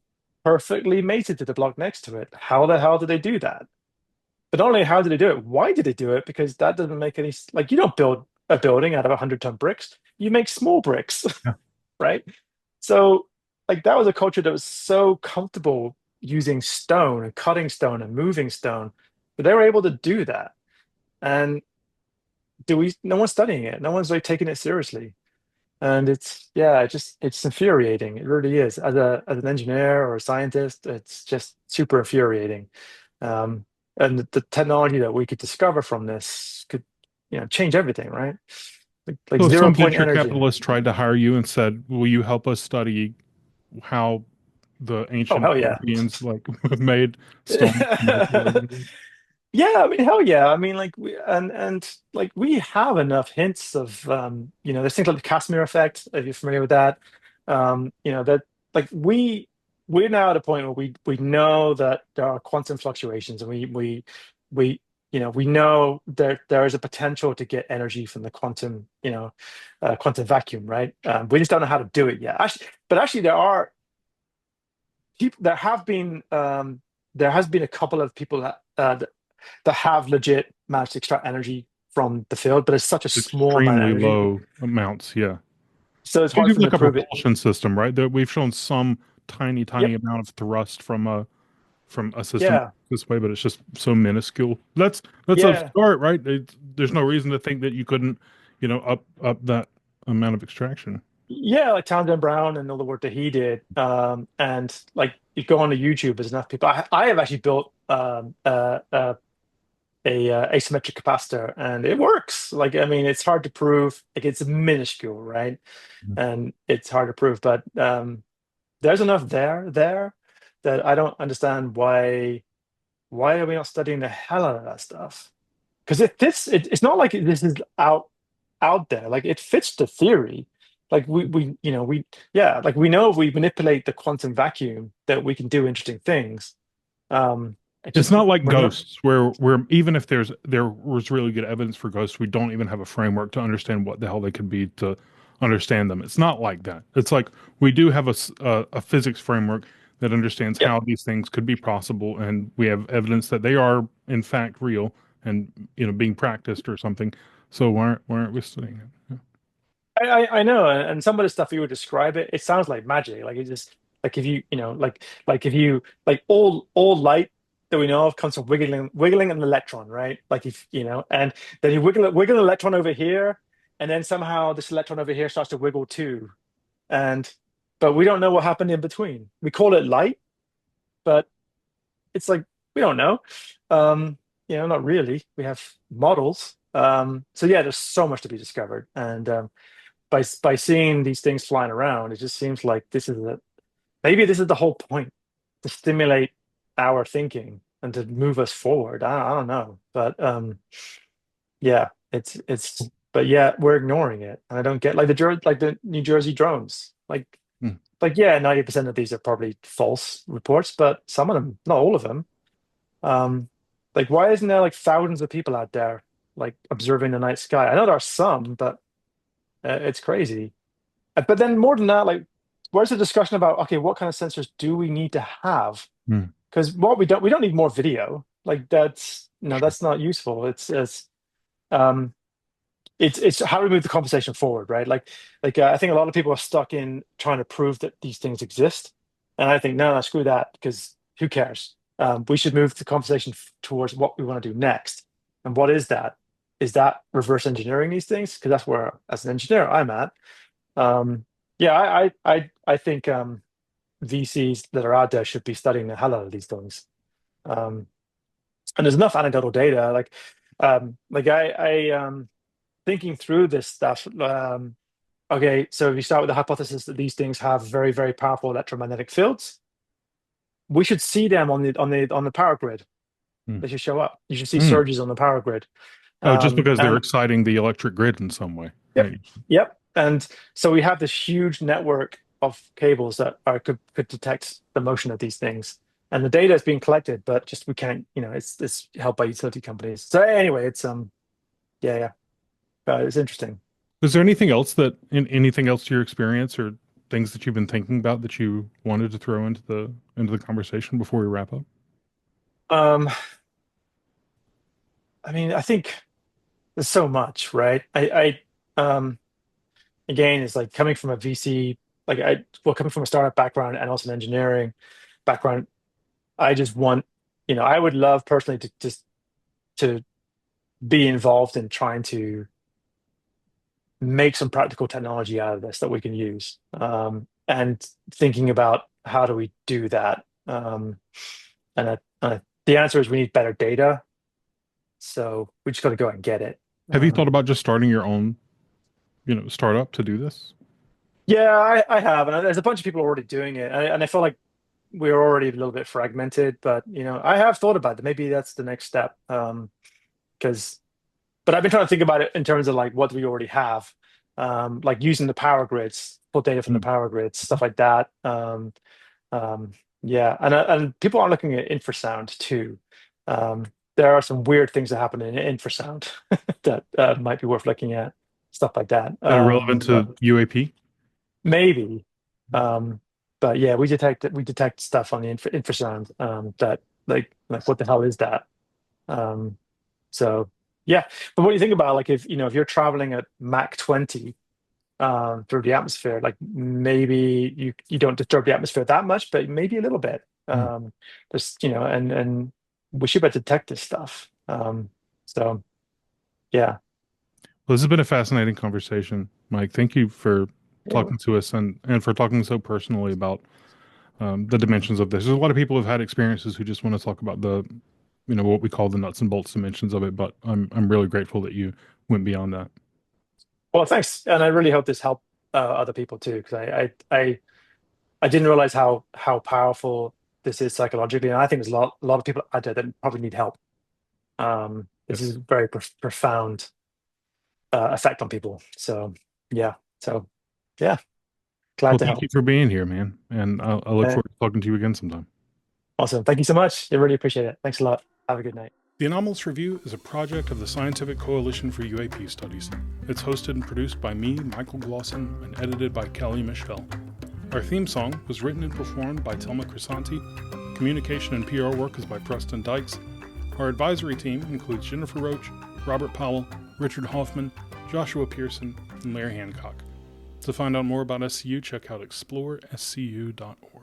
perfectly mated to the block next to it. How the hell did they do that? But not only how did they do it, why did they do it? Because that doesn't make any, like, you don't build a building out of 100-ton bricks. You make small bricks, Yeah. right? So, like, that was a culture that was so comfortable using stone and cutting stone and moving stone, but they were able to do that. And no one's studying it. No one's like taking it seriously. And it's, yeah, it's infuriating. It really is. As an engineer or a scientist, it's just super infuriating. Um, and the technology that we could discover from this could, change everything, right? Like So if zero some point venture energy. capitalist tried to hire you and said, "Will you help us study how the Oh, ancient hell yeah. Europeans like made stone manipulating. Yeah, I mean, hell yeah. I mean, like and like we have enough hints of there's things like the Casimir effect, if you're familiar with that. That like we're now at a point where we know that there are quantum fluctuations, and we we know there is a potential to get energy from the quantum, quantum vacuum, right? We just don't know how to do it yet. Actually, there are people, there has been a couple of people that have legit managed to extract energy from the field, but it's such a small amount of Extremely energy, low amounts, yeah. so it's There's hard for even them to like a prove it. propulsion system, right? That we've shown some tiny Yep. amount of thrust from a system Yeah. this way, but it's just so minuscule. That's a Yeah. start, right? There's no reason to think that you couldn't, up that amount of extraction. Yeah. Like Townsend Brown and all the work that he did. And like you go on to YouTube, there's enough people. I have actually built a asymmetric capacitor, and it works. Like, I mean, it's hard to prove. Like, it's minuscule, right? And it's hard to prove, but there's enough there that I don't understand why are we not studying the hell out of that stuff? Because it fits. It's not like this is out there. Like, it fits the theory. Like we yeah. Like, we know if we manipulate the quantum vacuum that we can do interesting things. It It's just not like we're not. ghosts, where even if there was really good evidence for ghosts, we don't even have a framework to understand what the hell they could be to understand them. It's not like that. It's like we do have a physics framework that understands Yep. how these things could be possible, and we have evidence that they are in fact real and being practiced or something. So why aren't we studying it? I know, and some of the stuff you would describe it sounds like magic. Like, it just, like, if like if you, like, all light that we know of comes from wiggling an electron, right? Like, if and then you wiggle an electron over here, and then somehow this electron over here starts to wiggle too, and but we don't know what happened in between. We call it light, but it's like we don't know. Not really. We have models. So yeah, there's so much to be discovered, and by seeing these things flying around, it just seems like maybe this is the whole point, to stimulate our thinking and to move us forward. I don't know, but yeah, but yeah, we're ignoring it, and I don't get, like, the New Jersey drones. Hmm. Yeah, 90% of these are probably false reports, but some of them, not all of them. Um, like, why isn't there like thousands of people out there, like, observing the night sky? I know there are some, but it's crazy. But then, more than that, like, where's the discussion about, okay, what kind of sensors do we need to have? Hmm. Because what we don't need more video. Like, that's no, Sure. that's not useful. Um it's how do we move the conversation forward, right? I think a lot of people are stuck in trying to prove that these things exist, and I think, no, screw that, because who cares? We should move the conversation towards what we want to do next. And what is that? Is that reverse engineering these things? Because that's where, as an engineer, I'm at. Yeah, I think VCs that are out there should be studying the hell out of these things. Um, and there's enough anecdotal data. I thinking through this stuff. Okay, so if you start with the hypothesis that these things have very, very powerful electromagnetic fields, we should see them on the power grid. Hmm. They should show up. You should see Hmm. surges on the power grid. Oh, just because they're And exciting the electric grid in some way, yep, right? yep. And so we have this huge network of cables that could detect the motion of these things. And the data is being collected, but just we can't, it's held by utility companies. So anyway, yeah, yeah. It's interesting. Is there anything else to your experience or things that you've been thinking about that you wanted to throw into the conversation before we wrap up? Um, I mean, I think there's so much, right? Again, it's like coming from a VC, coming from a startup background and also an engineering background. I just want, I would love personally to just to be involved in trying to make some practical technology out of this that we can use, and thinking about how do we do that. The answer is we need better data, so we just got to go and get it. Have you thought Um, about just starting your own, startup to do this? yeah, I have, and there's a bunch of people already doing it, and I feel like we're already a little bit fragmented, but I have thought about it. Maybe that's the next step. Because but I've been trying to think about it in terms of like what we already have, like using the power grids, pull data from the Mm. power grids, stuff like that. Yeah, and people are looking at infrasound too. Um, there are some weird things that happen in infrasound that might be worth looking at, stuff like that. That are relevant But to UAP? maybe, um, but yeah, we detect stuff on the infrasound that like what the hell is that? Um, so yeah, but what do you think about like if you're traveling at Mach 20 through the atmosphere, like maybe you don't disturb the atmosphere that much, but maybe a little bit. Mm. There's and we should be able to detect this stuff. So yeah, Well, this has been a fascinating conversation, Mike. Thank you for yeah. talking to us and for talking so personally about the dimensions of this. There's a lot of people who've had experiences who just want to talk about what we call the nuts and bolts dimensions of it. But I'm really grateful that you went beyond that. Well, thanks, and I really hope this helped other people too, because I didn't realize how powerful this is psychologically, and I think there's a lot of people out there that probably need help. This Yes. is a very profound effect on people. So yeah, so yeah, glad Well, to thank you help. for being here, man. And I look Uh, forward to talking to you again sometime. awesome. Thank you so much. I really appreciate it. Thanks a lot. Have a good night. The Anomalous Review is a project of the Scientific Coalition for UAP Studies. It's hosted and produced by me, Michael Glosson, and edited by Kelly Michelle. Our theme song was written and performed by Telma Crisanti. Communication and PR work is by Preston Dykes. Our advisory team includes Jennifer Roach, Robert Powell, Richard Hoffman, Joshua Pearson, and Larry Hancock. To find out more about SCU, check out explorescu.org.